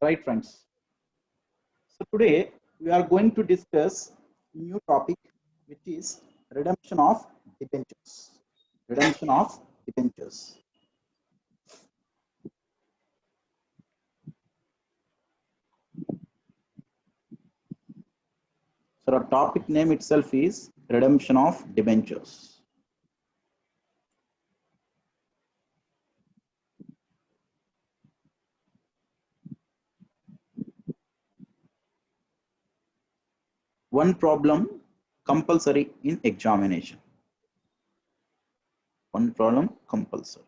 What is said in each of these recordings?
Right, friends. So today we are going to discuss new topic, which is redemption of debentures. Redemption of debentures. So the topic name itself is redemption of debentures. One problem compulsory in examination. One problem compulsory.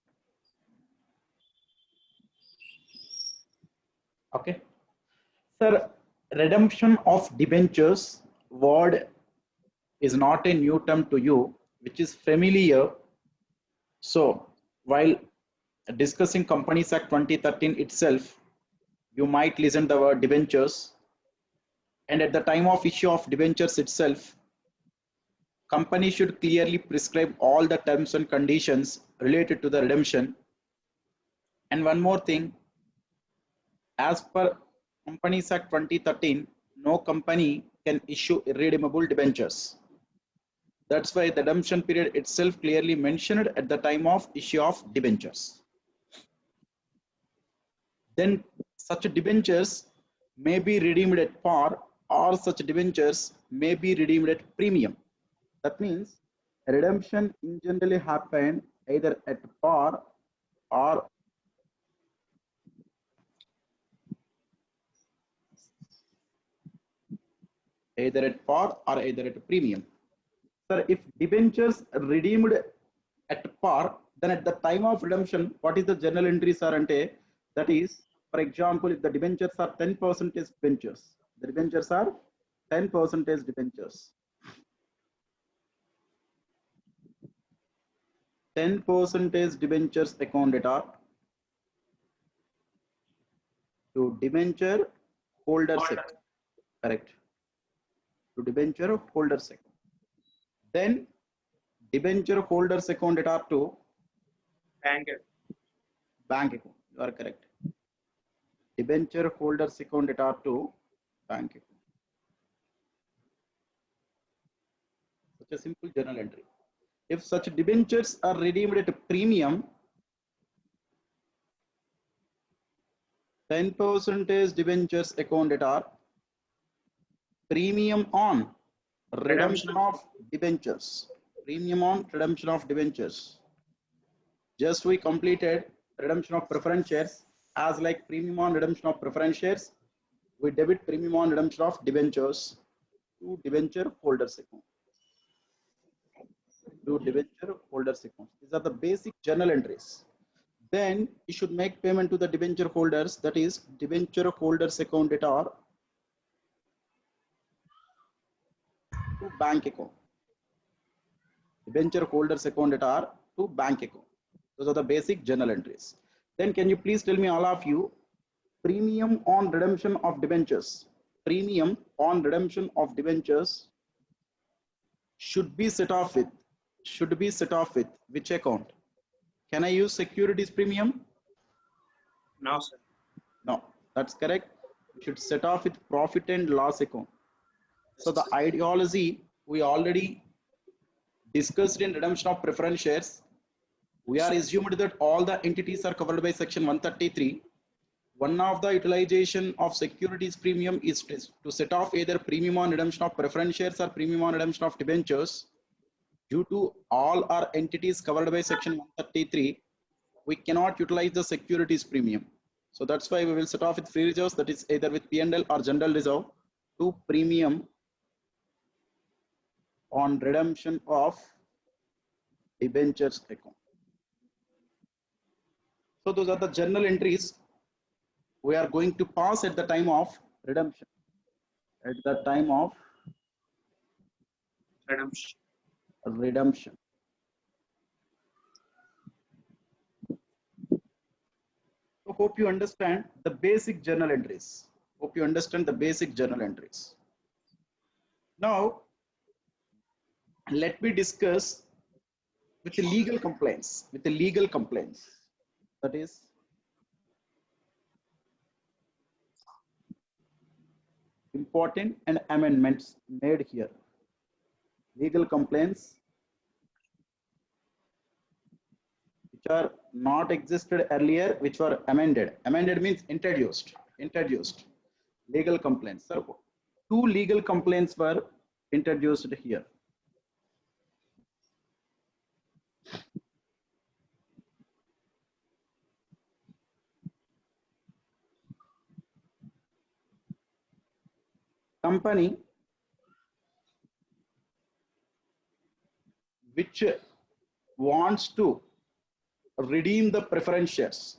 Okay. Sir, redemption of debentures word is not a new term to you, which is familiar. So while discussing Companies Act 2013 itself, you might listen the word debentures, and at the time of issue of debentures itself, company should clearly prescribe all the terms and conditions related to the redemption. And one more thing, as per Companies Act 2013, no company can issue irredeemable debentures. That's why the redemption period itself clearly mentioned at the time of issue of debentures. Then such debentures may be redeemed at par, or such debentures may be redeemed at premium. That means redemption in generally happen either at par or either at a premium. Sir, if debentures redeemed at par, then at the time of redemption, what is the journal entries are ante? That is, for example, if the debentures are 10% debentures, the debentures are 10% debentures. 10% debentures accounted are to debenture holders account. Correct. To debenture holders account. Then debenture holders account are to bank account. You are correct. Debenture holders account are to bank account. Such a simple journal entry. If such debentures are redeemed at a premium, 10% debentures accounted are premium on redemption of debentures. Premium on redemption of debentures. Just we completed redemption of preference shares. As like premium on redemption of preference shares, we debit premium on redemption of debentures to debenture holders account. To debenture holders account. These are the basic journal entries. Then you should make payment to the debenture holders, that is debenture holders account at or to bank account. Debenture holders account at or to bank account. Those are the basic journal entries. Then can you please tell me all of you, premium on redemption of debentures. Premium on redemption of debentures should be set off with which account? Can I use securities premium? No, sir. No, that's correct. We should set off with profit and loss account. So the ideology we already discussed in redemption of preference shares. We are assumed that all the entities are covered by section 133. One of the utilization of securities premium is to set off either premium on redemption of preference shares or premium on redemption of debentures. Due to all our entities covered by section 133, we cannot utilize the securities premium. So that's why we will set off with free reserves, that is either with P&L or general reserve, to premium on redemption of debentures account. So those are the journal entries we are going to pass at the time of redemption. At the time of redemption. So hope you understand the basic journal entries. Now, let me discuss with the legal complaints. That is important and amendments made here. Legal complaints which are not existed earlier, which were amended. Amended means introduced. Introduced. Legal complaints. So, two legal complaints were introduced here. Company which wants to redeem the preference shares,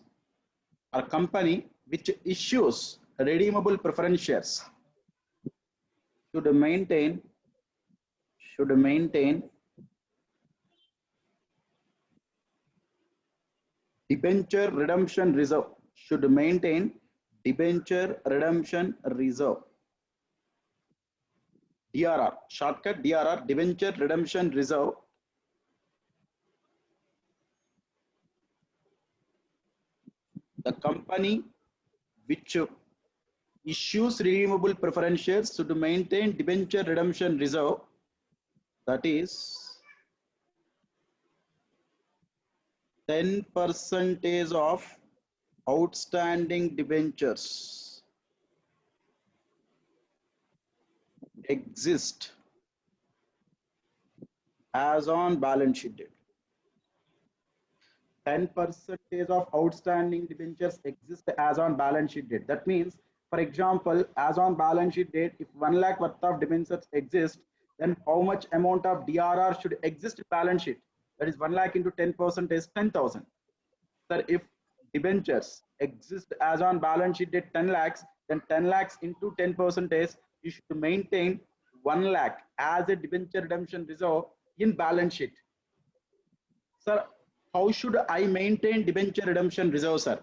or company which issues redeemable preference shares should maintain debenture redemption reserve, should maintain debenture redemption reserve, DRR, shortcut DRR, debenture redemption reserve. The company which issues redeemable preference shares should maintain debenture redemption reserve, that is 10% of outstanding debentures exist as on balance sheet date. 10% of outstanding debentures exist as on balance sheet date. That means, for example, as on balance sheet date, if 1 lakh worth of debentures exist, then how much amount of DRR should exist in balance sheet? That is 1 lakh into 10% is 10,000. Sir, if debentures exist as on balance sheet date 10 lakhs, then 10 lakhs into 10% is, you should maintain 1 lakh as a debenture redemption reserve in balance sheet. Sir, how should I maintain debenture redemption reserve, sir?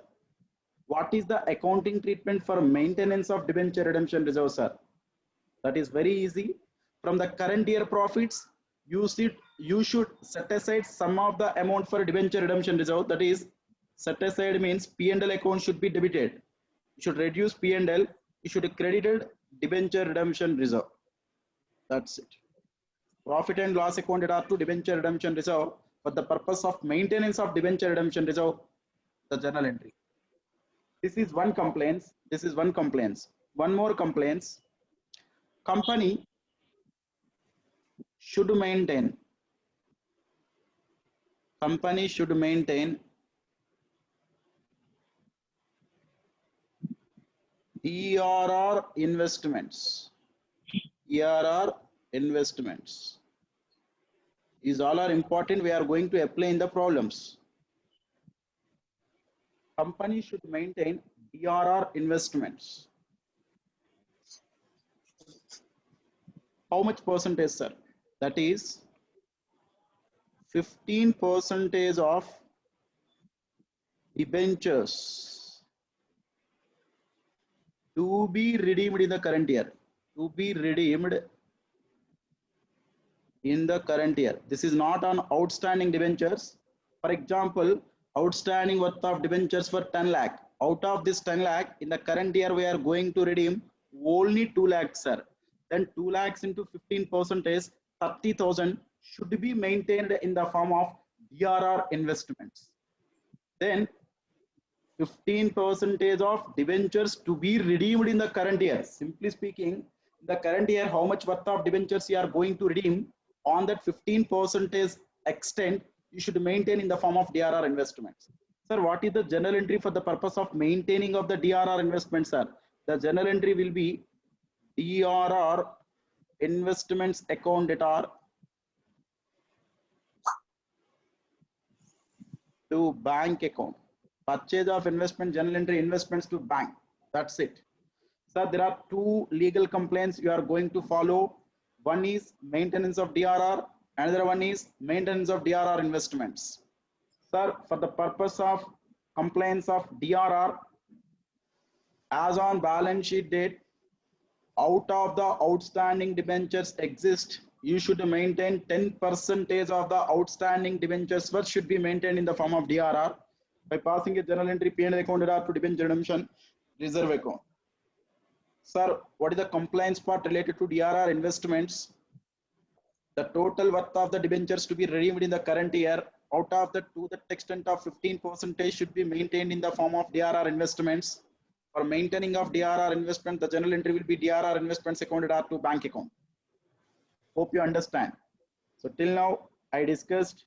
What is the accounting treatment for maintenance of debenture redemption reserve, sir? That is very easy. From the current year profits, you should set aside some of the amount for debenture redemption reserve. That is, set aside means P&L account should be debited. You should reduce P&L. You should credited debenture redemption reserve. That's it. Profit and loss account are to debenture redemption reserve for the purpose of maintenance of debenture redemption reserve, the journal entry. This is one complaint. This is one complaint. One more complaint. Company should maintain. Company should maintain ERR investments. ERR investments. These all are important. We are going to apply in the problems. Company should maintain DRR investments. How much percentage, sir? That is 15% of debentures to be redeemed in the current year. To be redeemed in the current year. This is not on outstanding debentures. For example, outstanding worth of debentures for 10 lakh. Out of this 10 lakh, in the current year, we are going to redeem only 2 lakhs, sir. Then 2 lakhs into 15% is 30,000 should be maintained in the form of DRR investments. Then 15% of debentures to be redeemed in the current year. Simply speaking, the current year, how much worth of debentures you are going to redeem, on that 15% extent, you should maintain in the form of DRR investments. Sir, what is the journal entry for the purpose of maintaining of the DRR investments, sir? The journal entry will be DRR investments account debtor to bank account. Purchase of investment, journal entry, investments to bank. That's it. Sir, there are two legal complaints you are going to follow. One is maintenance of DRR, another one is maintenance of DRR investments. Sir, for the purpose of complaints of DRR, as on balance sheet date, out of the outstanding debentures exist, you should maintain 10% of the outstanding debentures first should be maintained in the form of DRR by passing a journal entry P&L account to debenture redemption reserve account. Sir, what is the compliance part related to DRR investments? The total worth of the debentures to be redeemed in the current year, out of the to the extent of 15% should be maintained in the form of DRR investments. For maintaining of DRR investment, the journal entry will be DRR investments accounted are to bank account. Hope you understand. So till now, I discussed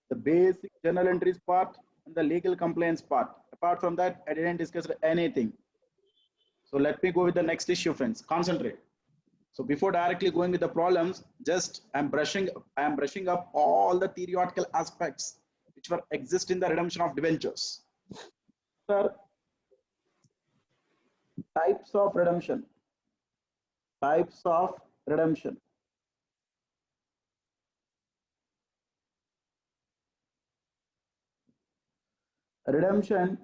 the basic journal entries part and the legal compliance part. Apart from that, I didn't discuss anything. So let me go with the next issue, friends. Concentrate. So before directly going with the problems, just I'm brushing up all the theoretical aspects which were exist in the redemption of debentures. Sir, types of redemption. Types of redemption. Redemption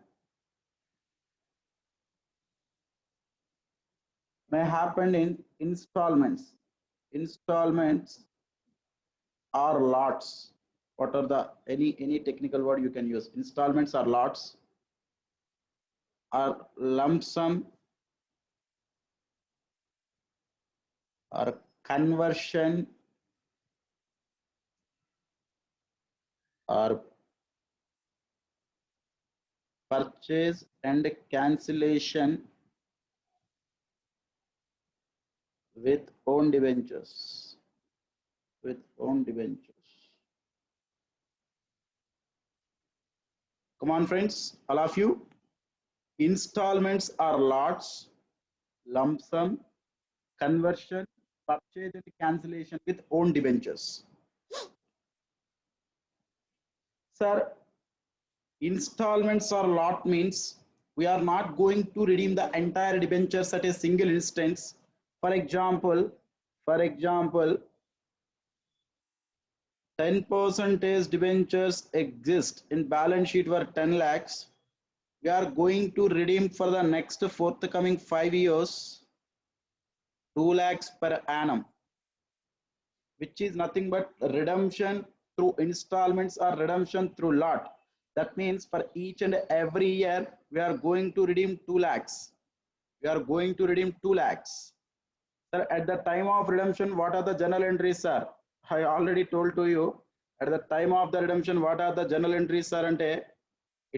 may happen in installments. Installments are lots. What are the any technical word you can use? Installments are lots, are lump sum, or conversion, or purchase and cancellation with own debentures. With own debentures. Come on, friends, all of you. Installments are lots, lump sum, conversion, purchase and cancellation with own debentures. Sir, installments or lot means we are not going to redeem the entire debentures at a single instance. For example, 10% debentures exist in balance sheet were 10 lakhs. We are going to redeem for the next forthcoming 5 years 2 lakhs per annum, which is nothing but redemption through installments or redemption through lot. That means for each and every year, we are going to redeem 2 lakhs. We are going to redeem 2 lakhs. Sir, at the time of redemption, what are the journal entries, sir? I already told to you, at the time of the redemption, what are the journal entries, sir? And it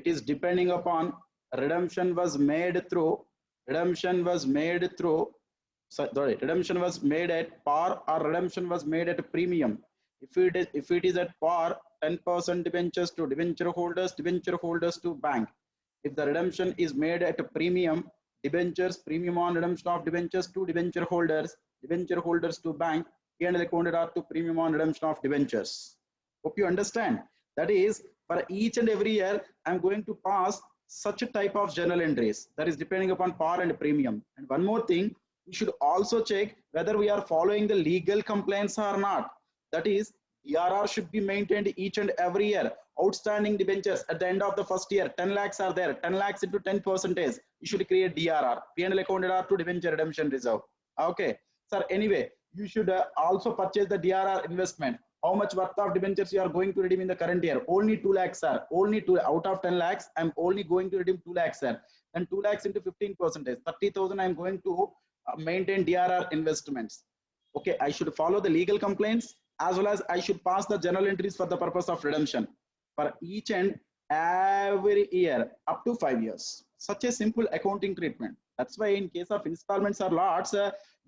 is depending upon redemption was made through, redemption was made through, sorry, redemption was made at par or redemption was made at a premium. If it is at par, 10% debentures to debenture holders to bank. If the redemption is made at a premium, debentures, premium on redemption of debentures to debenture holders to bank, and accounted are to premium on redemption of debentures. Hope you understand. That is, for each and every year, I'm going to pass such a type of journal entries that is depending upon par and premium. And one more thing, we should also check whether we are following the legal compliance or not. That is, DRR should be maintained each and every year. Outstanding debentures at the end of the first year, 10 lakhs are there, 10 lakhs into 10%. You should create DRR, P&L accounted are to debenture redemption reserve. Okay, sir, anyway, you should also purchase the DRR investment. How much worth of debentures you are going to redeem in the current year? Only 2 lakhs, sir. Only 2 out of 10 lakhs. I'm only going to redeem 2 lakhs, sir. And 2 lakhs into 15%, 30,000. I'm going to maintain DRR investments. Okay, I should follow the legal complaints as well as I should pass the journal entries for the purpose of redemption for each and every year up to 5 years. Such a simple accounting treatment. That's why in case of installments or lots,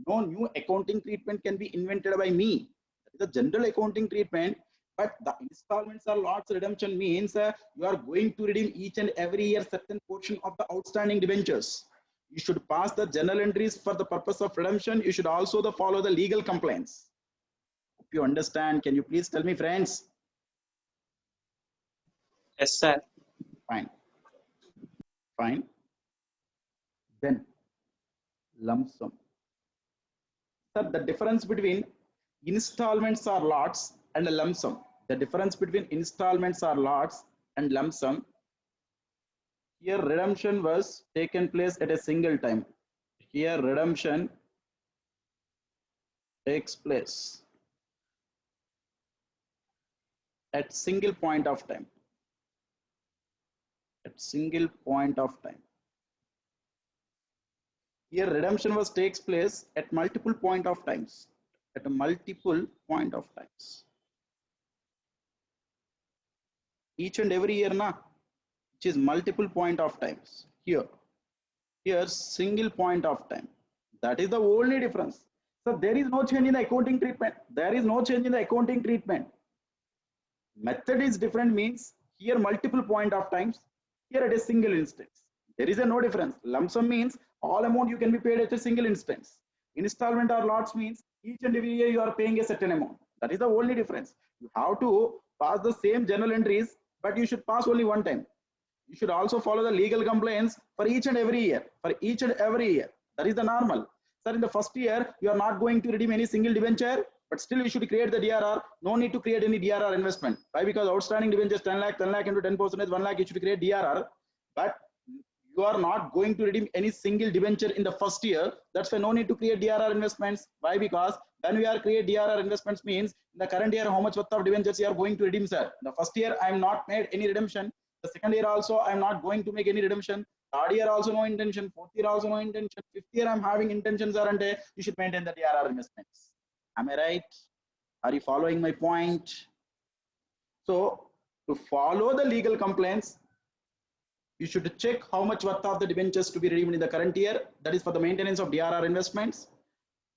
no new accounting treatment can be invented by me. The general accounting treatment, but the installments or lots redemption means you are going to redeem each and every year certain portion of the outstanding debentures. You should pass the journal entries for the purpose of redemption. You should also follow the legal complaints. Hope you understand. Can you please tell me, friends? Yes, sir. Fine. Fine. Then lump sum. Sir, the difference between installments or lots and a lump sum. The difference between installments or lots and lump sum. Here redemption was taken place at a single time. Here redemption takes place at single point of time. At single point of time. Here redemption was takes place at multiple point of times. At a multiple point of times. Each and every year na, which is multiple point of times. Here single point of time. That is the only difference. So there is no change in the accounting treatment. There is no change in the accounting treatment. Method is different means here multiple point of times. Here at a single instance. There is a no difference. Lump sum means all amount you can be paid at a single instance. Installment or lots means each and every year you are paying a certain amount. That is the only difference. You have to pass the same journal entries, but you should pass only one time. You should also follow the legal complaints for each and every year. For each and every year. That is the normal. Sir, in the first year, you are not going to redeem any single debenture, but still you should create the DRR. No need to create any DRR investment. Why? Because outstanding debentures 10 lakh, 10 lakh into 10%, 1 lakh, you should create DRR. But you are not going to redeem any single debenture in the first year. That's why no need to create DRR investments. Why? Because when we are create DRR investments means in the current year, how much worth of debentures you are going to redeem, sir? The first year, I am not made any redemption. The second year also, I am not going to make any redemption. Third year also no intention. Fourth year also no intention. Fifth year, I am having intentions, sir, and you should maintain the DRR investments. Am I right? Are you following my point? So, to follow the legal complaints, you should check how much worth of the debentures to be redeemed in the current year. That is for the maintenance of DRR investments.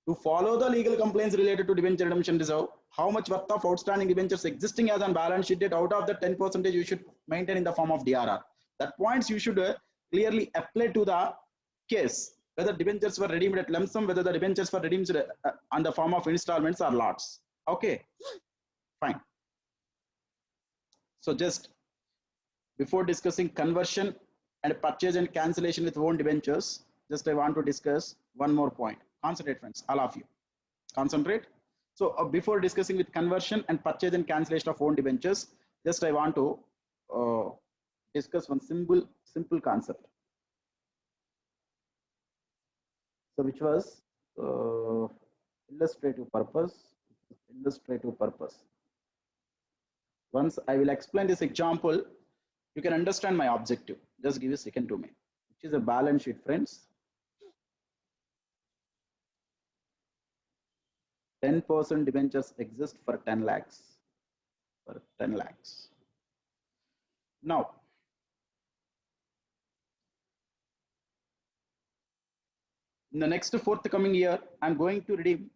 To follow the legal complaints related to debenture redemption reserve, how much worth of outstanding debentures existing as on balance sheet date out of the 10% you should maintain in the form of DRR. That points you should clearly apply to the case, whether debentures were redeemed at lump sum, whether the debentures were redeemed on the form of installments or lots. Okay, fine. So just before discussing conversion and purchase and cancellation with own debentures, just I want to discuss one more point. Concentrate, friends, all of you. Concentrate. So before discussing with conversion and purchase and cancellation of own debentures, just I want to discuss one simple concept. So which was illustrative purpose. Once I will explain this example, you can understand my objective. Just give a second to me. Which is a balance sheet, friends. 10% debentures exist for 10 lakhs. Now, in the next forthcoming year, I'm going to redeem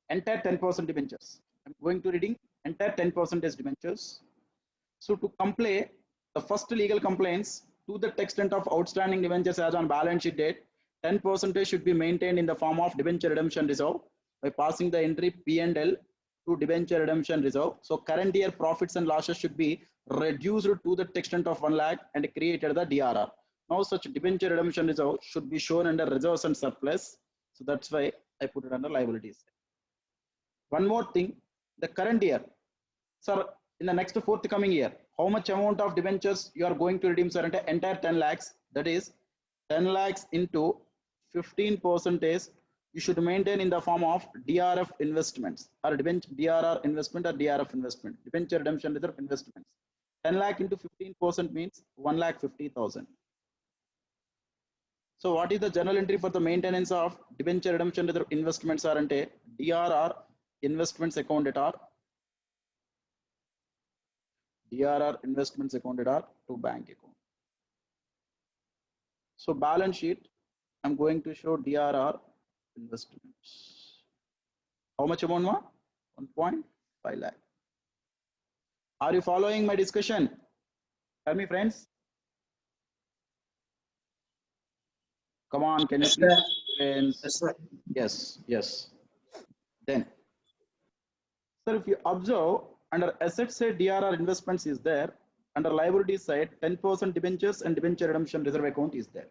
entire 10% debentures. I'm going to redeem entire 10% debentures. So to comply the first legal complaints to the extent of outstanding debentures as on balance sheet date, 10% should be maintained in the form of debenture redemption reserve by passing the entry P&L to debenture redemption reserve. So current year profits and losses should be reduced to the extent of 1 lakh and created the DRR. Now such debenture redemption reserve should be shown under reserves and surplus. So that's why I put it under liabilities. One more thing, the current year, sir, in the next forthcoming year, how much amount of debentures you are going to redeem, sir? Entire 10 lakhs. That is 10 lakhs into 15%. You should maintain in the form of DRF investments or DRR investment or DRF investment, debenture redemption reserve investments. 10 lakh into 15% means 1,50,000. So what is the journal entry for the maintenance of debenture redemption reserve investments are DRR investments account at DRR investments account at to bank account. So balance sheet, I'm going to show DRR investments. How much amount? 1.5 lakh. Are you following my discussion? Tell me, friends. Come on, can you please? Yes, sir. Yes. Then, sir, if you observe under asset side DRR investments is there, under liability side 10% debentures and debenture redemption reserve account is there.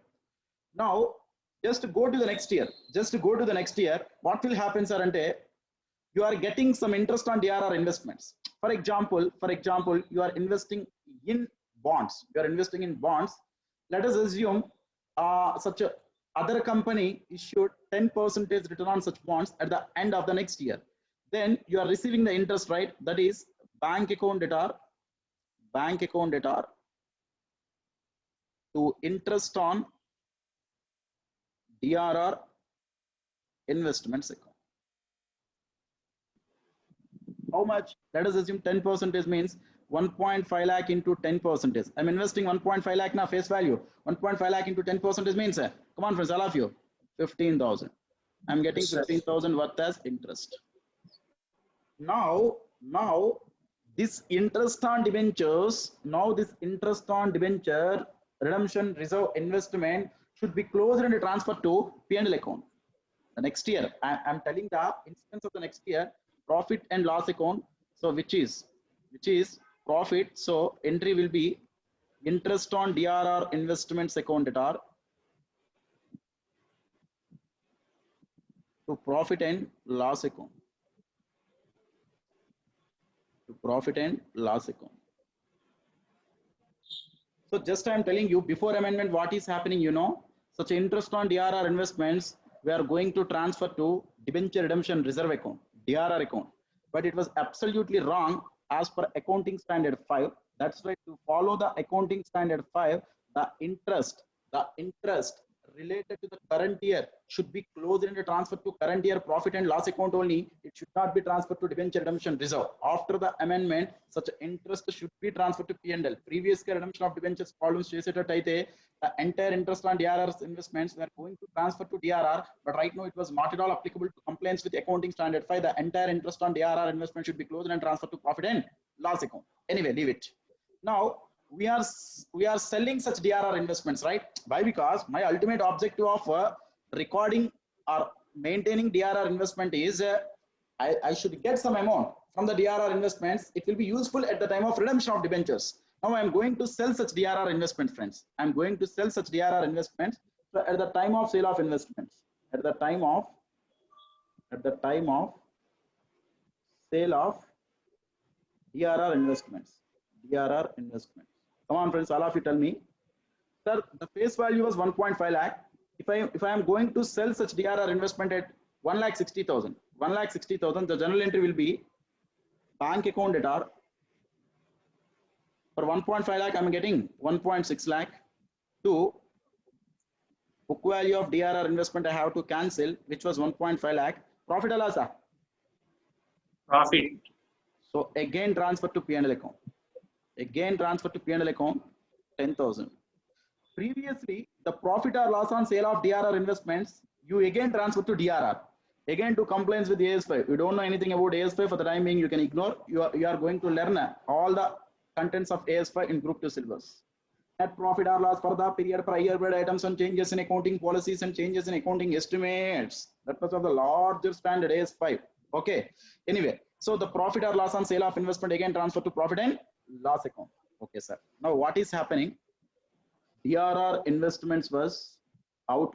Now, just go to the next year. What will happen, sir? You are getting some interest on DRR investments. For example, you are investing in bonds. Let us assume such a other company issued 10% return on such bonds at the end of the next year. Then you are receiving the interest, right? That is bank account debtor to interest on DRR investments account. How much? Let us assume 10% means 1.5 lakh into 10%. I'm investing 1.5 lakh now face value. 1.5 lakh into 10% means, come on friends, all of you, 15,000. I'm getting 15,000 worth as interest. Now this interest on debentures, this interest on debenture redemption reserve investment should be closed and transferred to P&L account. The next year, I'm telling the instance of the next year, profit and loss account. So which is profit. So entry will be interest on DRR investments account at R to profit and loss account. To profit and loss account. So just I'm telling you before amendment what is happening, you know, such interest on DRR investments we are going to transfer to debenture redemption reserve account, DRR account. But it was absolutely wrong as per accounting standard 5. That's right, to follow the accounting standard 5, the interest related to the current year should be closed and transferred to current year profit and loss account only. It should not be transferred to debenture redemption reserve. After the amendment, such interest should be transferred to P&L. Previous redemption of debentures problems the entire interest on DRR investments were going to transfer to DRR, but right now it was not at all applicable to compliance with accounting standard 5. The entire interest on DRR investment should be closed and transferred to profit and loss account. Anyway, leave it. Now we are selling such DRR investments, right? Why? Because my ultimate objective of recording or maintaining DRR investment is I should get some amount from the DRR investments. It will be useful at the time of redemption of debentures. Now I am going to sell such DRR investment, friends. I am going to sell such DRR investments. So at the time of sale of investments, at the time of sale of DRR investments. Come on, friends, all of you tell me. Sir, the face value was 1.5 lakh. If I am going to sell such DRR investment at 1,60,000, the journal entry will be bank account at R. For 1.5 lakh, I am getting 1.6 lakh. To book value of DRR investment, I have to cancel, which was 1.5 lakh. Profit or loss? Profit. So again transfer to P&L account. 10,000. Previously, the profit or loss on sale of DRR investments, you again transfer to DRR. Again to compliance with AS5. You don't know anything about AS5 for the time being, you can ignore. You are going to learn all the contents of AS5 in Group 2 syllabus. Net profit or loss for the period prior period items and changes in accounting policies and changes in accounting estimates. That was of the larger standard AS5. Okay. Anyway, so the profit or loss on sale of investment again transfer to profit and loss account. Okay, sir. Now what is happening? DRR investments was out.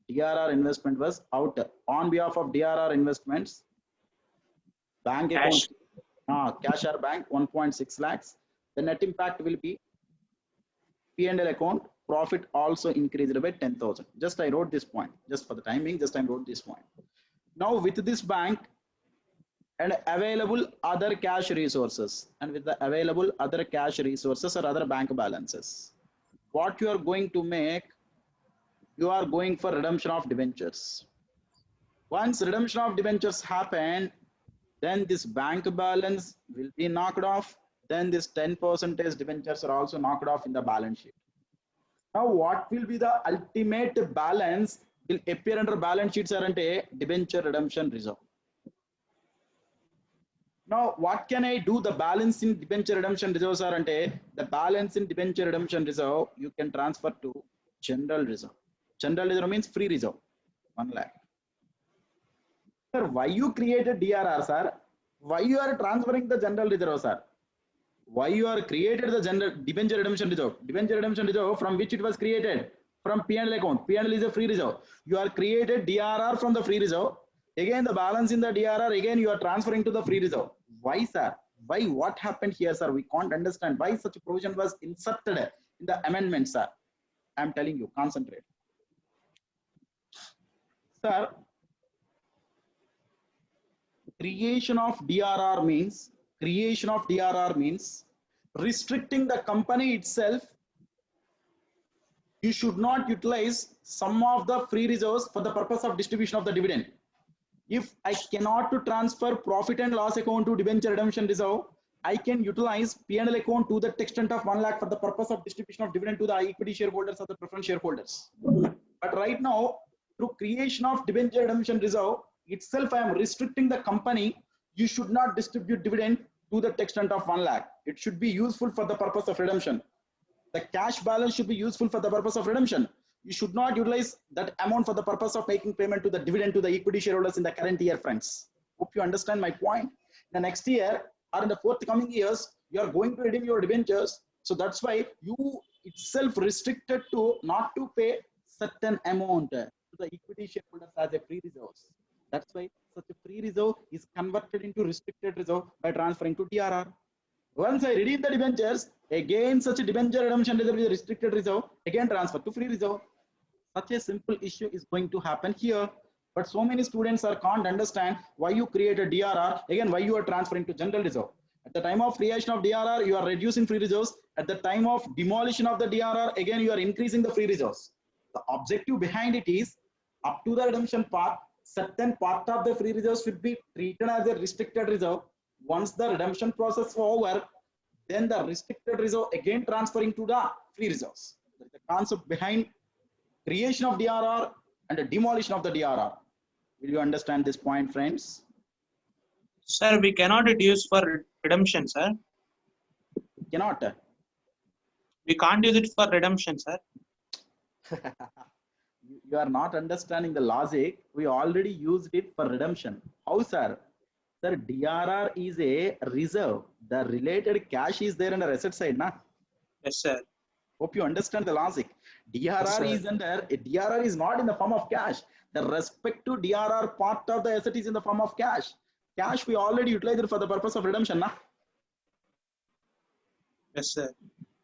DRR investment was out. On behalf of DRR investments, bank account, cash or bank 1.6 lakhs. The net impact will be P&L account. Profit also increased by 10,000. Just I wrote this point. Just for the timing, just I wrote this point. Now with this bank and available other cash resources, and with the available other cash resources or other bank balances, what you are going to make, you are going for redemption of debentures. Once redemption of debentures happen, then this bank balance will be knocked off. Then this 10% debentures are also knocked off in the balance sheet. Now what will be the ultimate balance will appear under balance sheets are debenture redemption reserve. Now what can I do? The balance in debenture redemption reserves are the balance in debenture redemption reserve you can transfer to general reserve. General reserve means free reserve, 1 lakh. Sir, why you created DRR, sir? Why you are transferring the general reserve, sir? Why you are created the general debenture redemption reserve? Debenture redemption reserve, from which it was created? From P&L account. P&L is a free reserve. You are created DRR from the free reserve. Again, the balance in the DRR, again you are transferring to the free reserve. Why, sir? Why? What happened here, sir? We can't understand why such a provision was inserted in the amendment, sir. I am telling you, concentrate. Sir, creation of DRR means restricting the company itself. You should not utilize some of the free reserves for the purpose of distribution of the dividend. If I cannot to transfer profit and loss account to debenture redemption reserve, I can utilize P&L account to the extent of 1 lakh for the purpose of distribution of dividend to the equity shareholders or the preference shareholders. But right now, through creation of debenture redemption reserve itself, I am restricting the company. You should not distribute dividend to the extent of 1 lakh. It should be useful for the purpose of redemption. The cash balance should be useful for the purpose of redemption. You should not utilize that amount for the purpose of making payment to the dividend to the equity shareholders in the current year, friends. Hope you understand my point. The next year or in the forthcoming years, you are going to redeem your debentures. So that's why you itself restricted to not to pay certain amount to the equity shareholders as a free reserves. That's why such a free reserve is converted into restricted reserve by transferring to DRR. Once I redeem the debentures, again such a debenture redemption reserve is restricted reserve, again transfer to free reserve. Such a simple issue is going to happen here. But so many students can't understand why you create a DRR, again why you are transferring to general reserve. At the time of creation of DRR, you are reducing free reserves. At the time of demolition of the DRR, again you are increasing the free reserves. The objective behind it is, up to the redemption part, certain part of the free reserves should be treated as a restricted reserve. Once the redemption process is over, then the restricted reserve again transferring to the free reserves. That is the concept behind creation of DRR and the demolition of the DRR. Will you understand this point, friends? Sir, we cannot use for redemption, sir. Cannot. We can't use it for redemption, sir. You are not understanding the logic. We already used it for redemption. How, sir? Sir, DRR is a reserve. The related cash is there under asset side, na? Yes, sir. Hope you understand the logic. DRR is under, DRR is not in the form of cash. The respective DRR part of the asset is in the form of cash. Cash we already utilized for the purpose of redemption, na? Yes, sir.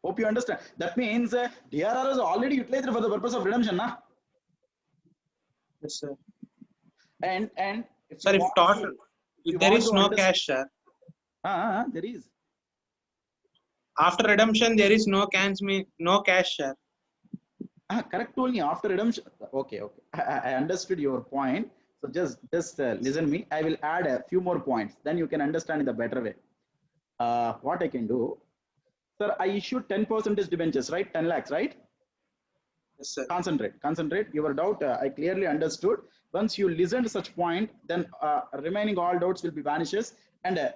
Hope you understand. That means DRR is already utilized for the purpose of redemption, na? Yes, sir. And sir, if total, if there is no cash, sir. There is. After redemption, there is no cash, sir. Correct only after redemption. Okay. I understood your point. So just listen me. I will add a few more points. Then you can understand in the better way. What I can do, sir, I issued 10% debentures, right? 10 lakhs, right? Yes, sir. Concentrate. Your doubt, I clearly understood. Once you listen to such point, then remaining all doubts will be vanishes, and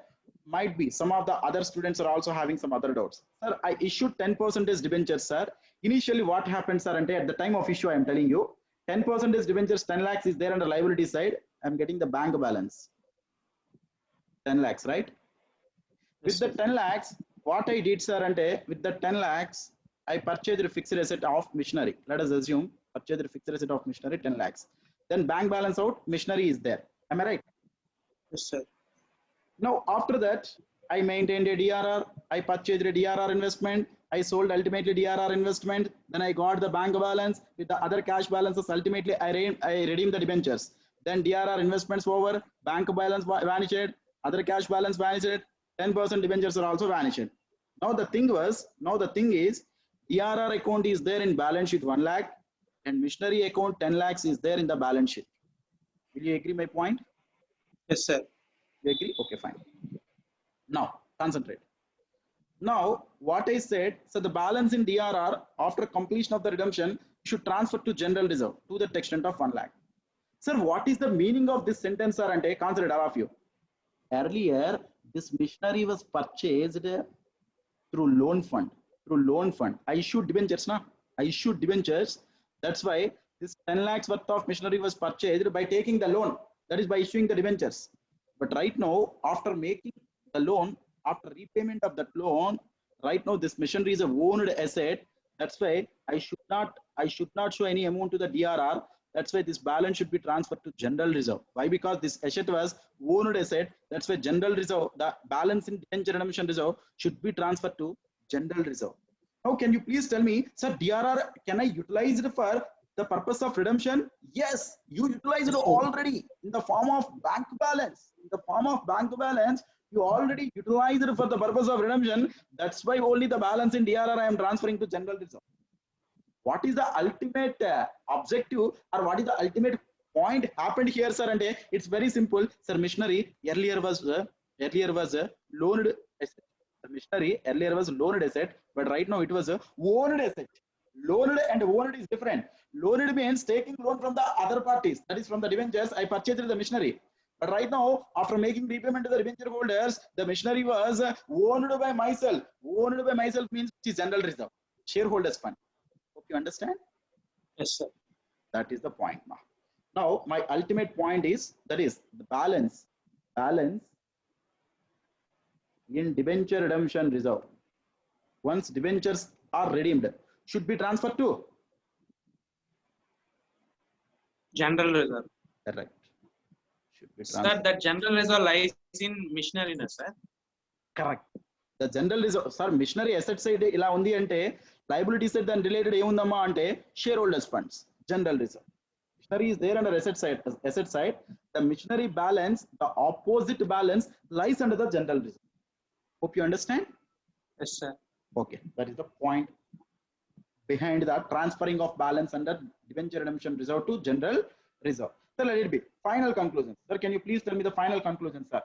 might be some of the other students are also having some other doubts. Sir, I issued 10% debentures, sir. Initially, what happened, sir? And at the time of issue, I am telling you, 10% debentures, 10 lakhs is there on the liability side. I'm getting the bank balance. 10 lakhs, right? With the 10 lakhs, what I did, sir, and with the 10 lakhs, I purchased a fixed asset of machinery. Let us assume purchased a fixed asset of machinery, 10 lakhs. Then bank balance out, machinery is there. Am I right? Yes, sir. Now, after that, I maintained a DRR. I purchased a DRR investment. I sold ultimately DRR investment. Then I got the bank balance with the other cash balances. Ultimately, I redeemed the debentures. Then DRR investments over, bank balance vanished, other cash balance vanished, 10% debentures are also vanished. Now the thing is, DRR account is there in balance sheet 1 lakh and machinery account 10 lakhs is there in the balance sheet. Will you agree my point? Yes, sir. You agree? Okay, fine. Now, concentrate. Now, what I said, so the balance in DRR after completion of the redemption should transfer to general reserve to the extent of 1 lakh. Sir, what is the meaning of this sentence, sir? And concentrate all of you. Earlier, this machinery was purchased through loan fund. I issued debentures, na? I issued debentures. That's why this 10 lakhs worth of machinery was purchased by taking the loan. That is by issuing the debentures. But right now, after making the loan, after repayment of that loan, right now this machinery is a owned asset. That's why I should not show any amount to the DRR. That's why this balance should be transferred to general reserve. Why? Because this asset was owned asset. That's why general reserve, the balance in debenture redemption reserve should be transferred to general reserve. Now, can you please tell me, sir, DRR, can I utilize it for the purpose of redemption? Yes, you utilized it already in the form of bank balance. In the form of bank balance, you already utilized it for the purpose of redemption. That's why only the balance in DRR I am transferring to general reserve. What is the ultimate objective, or what is the ultimate point happened here, sir, and it's very simple, sir. Machinery earlier was loaned asset. The machinery earlier was loaned asset, but right now it was a owned asset. Loaned and owned is different. Loaned means taking loan from the other parties, that is from the debentures. I purchased the machinery, but right now, after making repayment to the debenture holders, the machinery was owned by myself. Owned by myself means it is general reserve, shareholders fund. Hope you understand. Yes, sir. That is the point now. Now, my ultimate point is, that is the balance in debenture redemption reserve. Once debentures are redeemed, should be transferred to General reserve. correct. Should be Sir, transferred. that general reserve lies in machinery, na, sir. Correct. The general reserve, sir, machinery asset side ila undi ante, liability side then related ఏముందమ్మా అంటే shareholders funds, general reserve. Machinery is there under asset side. The machinery balance, the opposite balance lies under the general reserve. Hope you understand. Yes, sir. Okay, that is the point behind the transferring of balance under debenture redemption reserve to general reserve. So let it be. Final conclusions. Sir, can you please tell me the final conclusions, sir?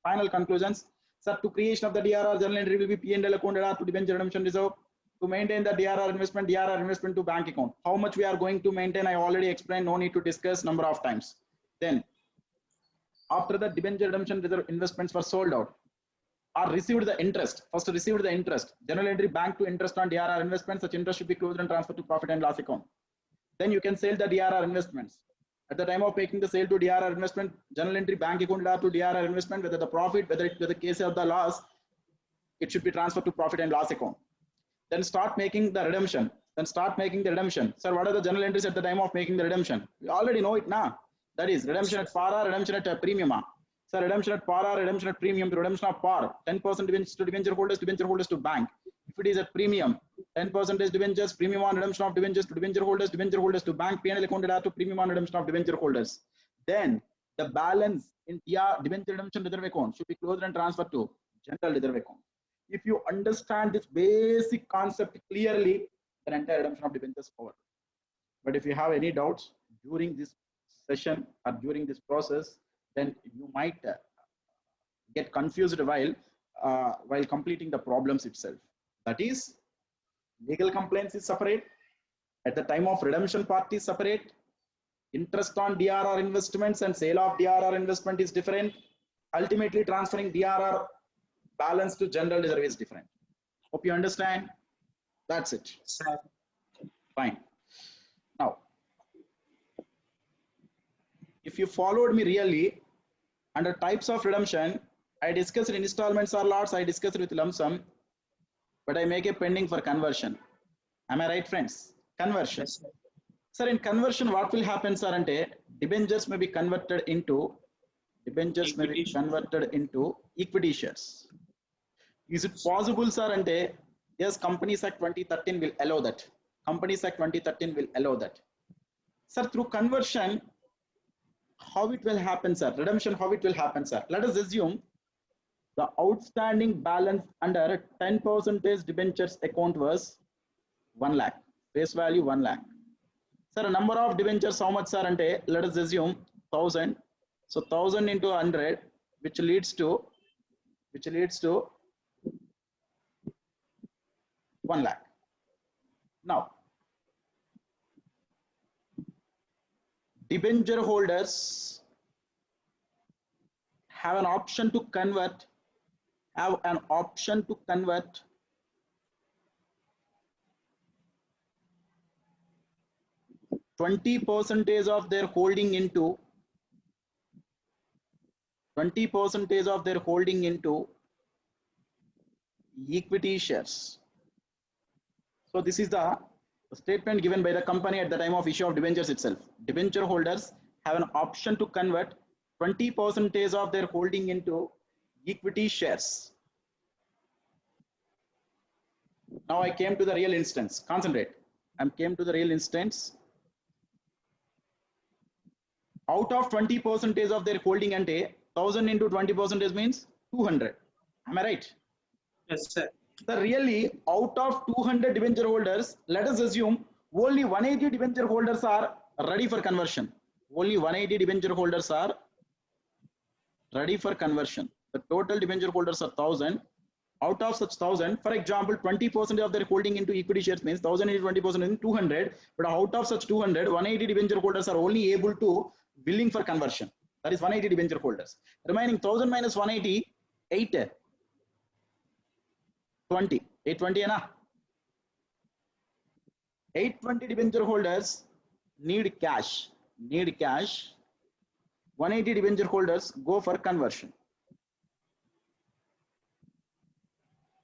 Final conclusions. Sir, to creation of the DRR, journal entry will be P&L account to debenture redemption reserve. To maintain the DRR investment to bank account. How much we are going to maintain, I already explained, no need to discuss number of times. Then, after the debenture redemption reserve investments were sold out, or received the interest, first received the interest, journal entry bank to interest on DRR investments, such interest should be closed and transferred to profit and loss account. Then you can sell the DRR investments. At the time of making the sale to DRR investment, journal entry bank account to DRR investment, whether the profit, whether it's the case of the loss, it should be transferred to profit and loss account. Then start making the redemption. Sir, what are the journal entries at the time of making the redemption? We already know it now. That is redemption at par or redemption at premium. Sir, redemption at par or redemption at premium, redemption of par, 10% to debenture holders to bank. If it is at premium, 10% debentures, premium on redemption of debentures to debenture holders to bank, P&L accounted to premium on redemption of debenture holders. Then the balance in debenture redemption reserve account should be closed and transferred to general reserve account. If you understand this basic concept clearly, then entire redemption of debentures over. But if you have any doubts during this session or during this process, then you might get confused while completing the problems itself. That is, legal complaints is separate. At the time of redemption part is separate. Interest on DRR investments and sale of DRR investment is different. Ultimately, transferring DRR balance to general reserve is different. Hope you understand. That's it. Sir. Fine. Now, if you followed me really, under types of redemption, I discussed installments or lots, I discussed with lump sum, but I make a pending for conversion. Am I right, friends? Conversion. Yes, sir. Sir, in conversion, what will happen, sir? Ante debentures may be converted into equity shares. Is it possible, sir? Ante yes, Companies Act 2013 will allow that. Companies Act 2013 will allow that. Sir, through conversion, how it will happen, sir? Redemption, how it will happen, sir? Let us assume the outstanding balance under 10% debentures account was 1 lakh. Face value 1 lakh. Sir, number of debentures, how much, sir? Ante, let us assume 1000. So 1000 into 100, which leads to 1 lakh. Now, debenture holders have an option to convert 20% of their holding into equity shares. So this is the statement given by the company at the time of issue of debentures itself. Debenture holders have an option to convert 20% of their holding into equity shares. Now I came to the real instance. Concentrate. I came to the real instance. Out of 20% of their holding, ante 1000 into 20% means 200. Am I right? Yes, sir. So really, out of 200 debenture holders, let us assume only 180 debenture holders are ready for conversion. only 180 debenture holders are ready for conversion. The total debenture holders are 1000. Out of such 1000, for example, 20% of their holding into equity shares means 1000 into 20% is 200. But out of such 200, 180 debenture holders are only able to willing for conversion. That is 180 debenture holders. Remaining 1000 minus 180, 820. 820 है ना? 820 debenture holders need cash. 180 debenture holders go for conversion.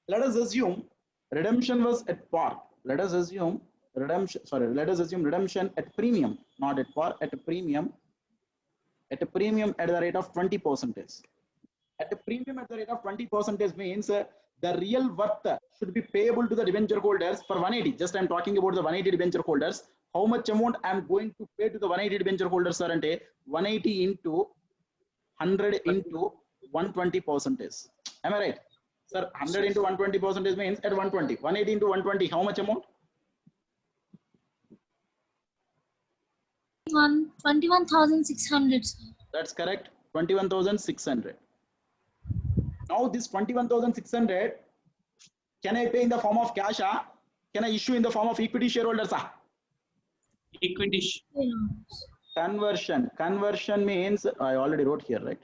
Let us assume redemption was at par. Let us assume redemption at premium, not at par, at a premium at the rate of 20%. At a premium at the rate of 20% means the real worth should be payable to the debenture holders for 180. Just I am talking about the 180 debenture holders. How much amount I am going to pay to the 180 debenture holders, sir? 180 into 100 into 120%. Am I right? Sir, 100 into 120% means at 120. 180 into 120, how much amount? 21,600. That's correct. 21,600. Now this 21,600, can I pay in the form of cash? Can I issue in the form of equity shareholders? Equity. Conversion. Conversion means, I already wrote here, right?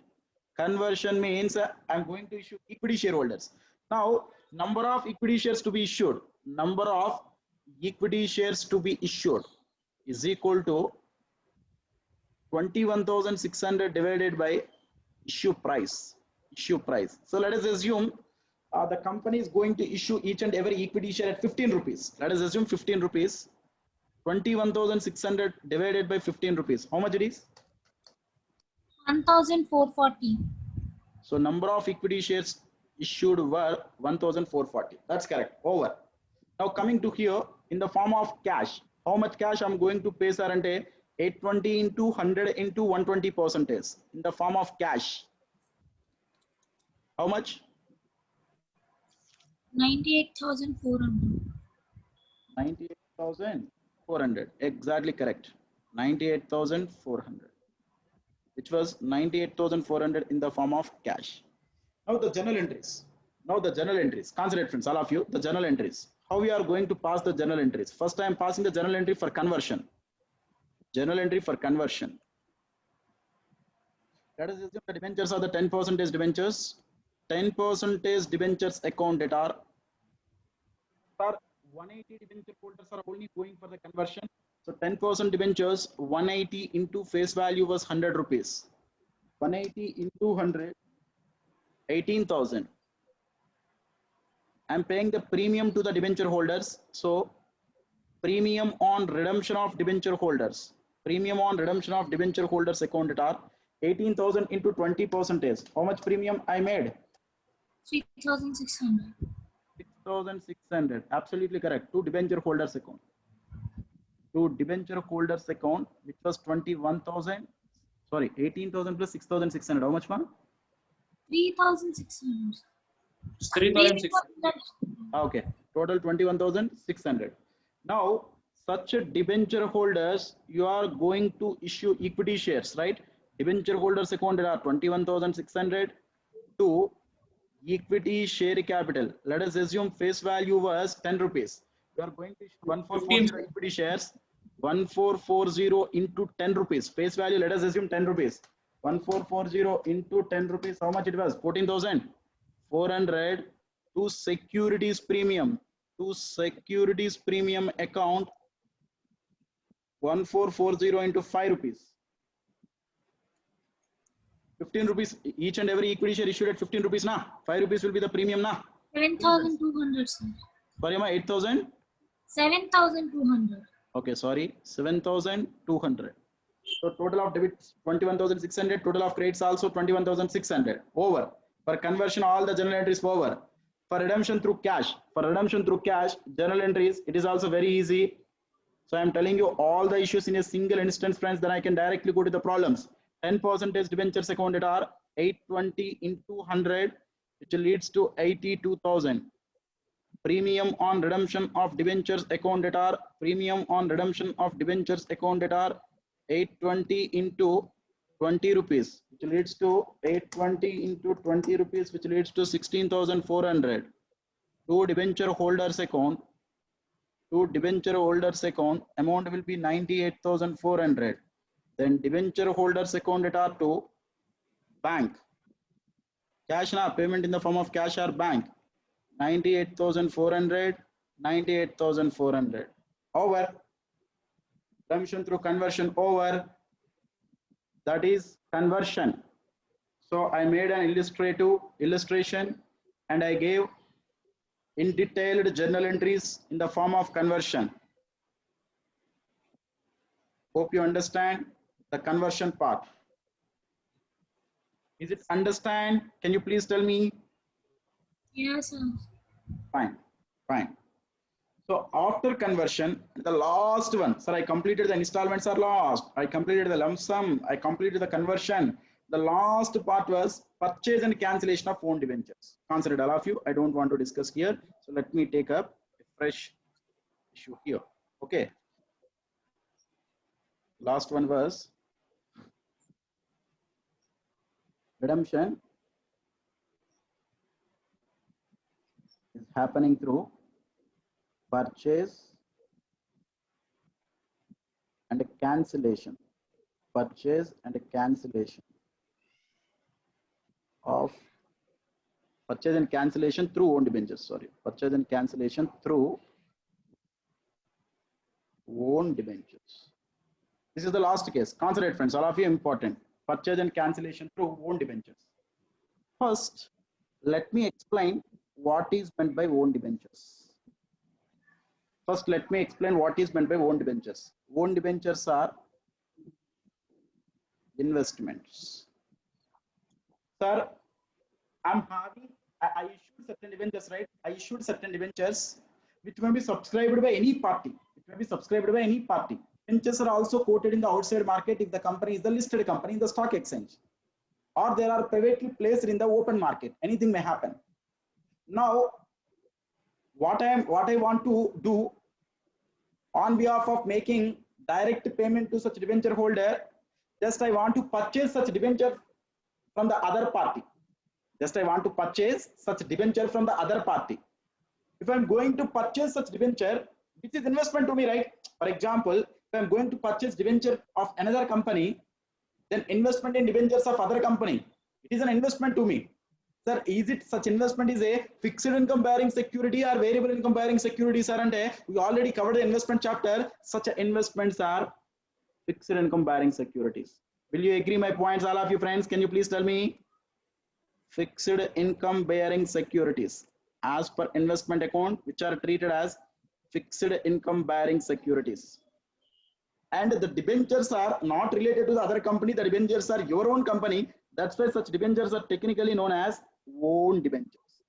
Conversion means I'm going to issue equity shareholders. Now, number of equity shares to be issued. Number of equity shares to be issued is equal to 21,600 divided by issue price. So let us assume the company is going to issue each and every equity share at 15 rupees. Let us assume 15 rupees. 21,600 divided by 15 rupees. How much it is? 1,440. So number of equity shares issued were 1,440. That's correct. Over. Now coming to here in the form of cash. How much cash I'm going to pay, sir? 820 into 100 into 120% in the form of cash. How much? 98,400. 98,400. Exactly correct. 98,400. Which was 98,400 in the form of cash. Now the journal entries. Concentrate, friends, all of you. The journal entries. How we are going to pass the journal entries? First, I am passing the journal entry for conversion. Journal entry for conversion. Let us assume the debentures are the 10% debentures. 10% debentures account that are 180 debenture holders are only going for the conversion. So 10% debentures, 180 into face value was 100 rupees. 180 into 100, 18,000. I'm paying the premium to the debenture holders. So premium on redemption of debenture holders. Premium on redemption of debenture holders account that are 18,000 into 20%. How much premium I made? 3,600. 6,600. Absolutely correct. To debenture holders account. To debenture holders account, which was 21,000. Sorry, 18,000 plus 6,600. How much, man? 3,600. 3,600. Okay. Total 21,600. Now, such a debenture holders, you are going to issue equity shares, right? Debenture holders account there are 21,600 to equity share capital. Let us assume face value was 10 rupees. You are going to issue 1440 equity shares. 1440 into 10 rupees. Face value, let us assume 10 rupees. 1440 into 10 rupees. How much it was? 14,400 to securities premium. To securities premium account. 1440 into 5 rupees. 15 rupees. Each and every equity share issued at 15 rupees. Na? 5 rupees will be the premium. Na? 7,200, sir. Sorry, ma, 8,000? 7,200. Okay, sorry. 7,200. So total of debits 21,600. Total of credits also 21,600. Over. For conversion, all the journal entries over. For redemption through cash. Journal entries, it is also very easy. So I am telling you all the issues in a single instance, friends. Then I can directly go to the problems. 10% debentures accounted are 820 into 100, which leads to 82,000. Premium on redemption of debentures account that are 820 820 into 20 rupees, which leads to 820 into 20 rupees, which leads to 16,400. To debenture holders account, amount will be 98,400. Then debenture holders account at R2, bank. Cash na payment in the form of cash or bank. 98,400, 98,400. Over. Redemption through conversion over. That is conversion. So I made an illustration and I gave in detailed journal entries in the form of conversion. Hope you understand the conversion part. Is it understand? Can you please tell me? Yes, sir. Fine, fine. So after conversion, the last one, sir, I completed the installments are last. I completed the lump sum. I completed the conversion. The last part was purchase and cancellation of own debentures. Consider all of you. I don't want to discuss here. So let me take up a fresh issue here. Okay. Last one was redemption is happening through purchase and cancellation. Purchase and cancellation of purchase and cancellation through own debentures. Sorry, purchase and cancellation through own debentures. This is the last case. Consider it, friends. All of you important. Purchase and cancellation through own debentures. First, let me explain what is meant by own debentures. First, let me explain what is meant by own debentures. Own debentures are investments. Sir, I issued certain debentures, right? I issued certain debentures which may be subscribed by any party. It may be subscribed by any party. Debentures are also quoted in the outside market if the company is the listed company in the stock exchange, or they are privately placed in the open market. Anything may happen. Now, what I want to do on behalf of making direct payment to such debenture holder, just I want to purchase such debenture from the other party. Just I want to purchase such debenture from the other party. If I'm going to purchase such debenture, which is investment to me, right? For example, if I'm going to purchase debenture of another company, then investment in debentures of other company, it is an investment to me. Sir, is it such investment is a fixed income bearing security or variable income bearing security, sir? And we already covered the investment chapter. Such investments are fixed income bearing securities. Will you agree my points, all of you friends? Can you please tell me? Fixed income bearing securities as per investment account, which are treated as fixed income bearing securities. And the debentures are not related to the other company. The debentures are your own company. That's why such debentures are technically known as own debentures.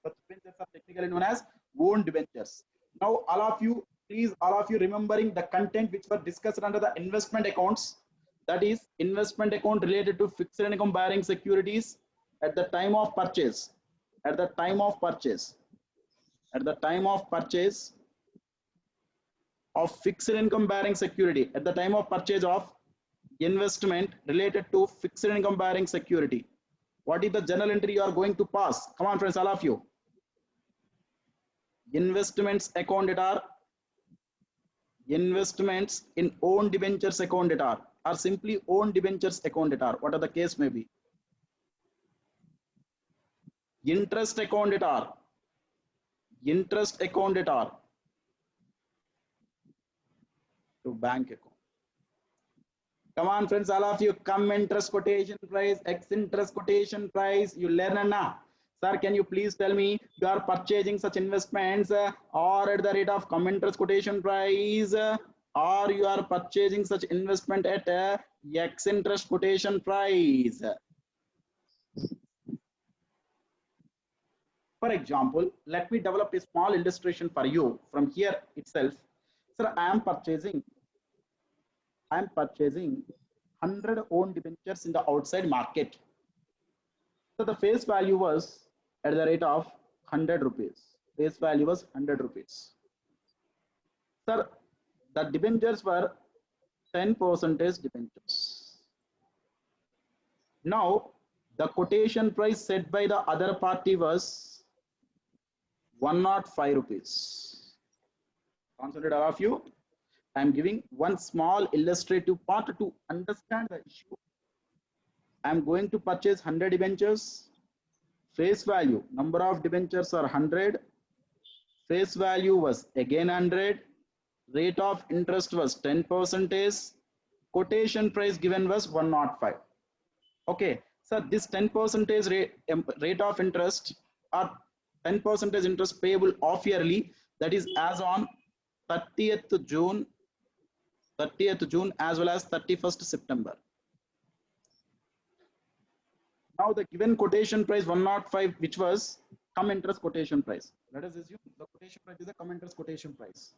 Such debentures are technically known as own debentures. Now, all of you, please, all of you remembering the content which were discussed under the investment accounts. That is investment account related to fixed income bearing securities at the time of purchase. At the time of purchase. At the time of purchase of fixed income bearing security, at the time of purchase of investment related to fixed income bearing security. What is the journal entry you are going to pass? Come on, friends, all of you. Investments account data, investments in own debentures account data, or simply own debentures account data, whatever the case may be. Interest account data, interest account data to bank account. Come on, friends, all of you, come interest quotation price, X interest quotation price. You learn now. Sir, can you please tell me you are purchasing such investments or at the rate of come interest quotation price or you are purchasing such investment at X interest quotation price? For example, let me develop a small illustration for you from here itself. Sir, I am purchasing 100 own debentures in the outside market. So the face value was at the rate of 100 rupees. Face value was 100 rupees. Sir, the debentures were 10% debentures. Now, the quotation price set by the other party was 105 rupees. Concentrate, all of you. I am giving one small illustrative part to understand the issue. I am going to purchase 100 debentures. Face value, number of debentures are 100. Face value was again 100. Rate of interest was 10%. Quotation price given was 105. Okay, so this 10% rate of interest or 10% interest payable off yearly, that is as on 30th June as well as 31st September. Now the given quotation price 105, which was cum interest quotation price. Let us assume the quotation price is the cum interest quotation price.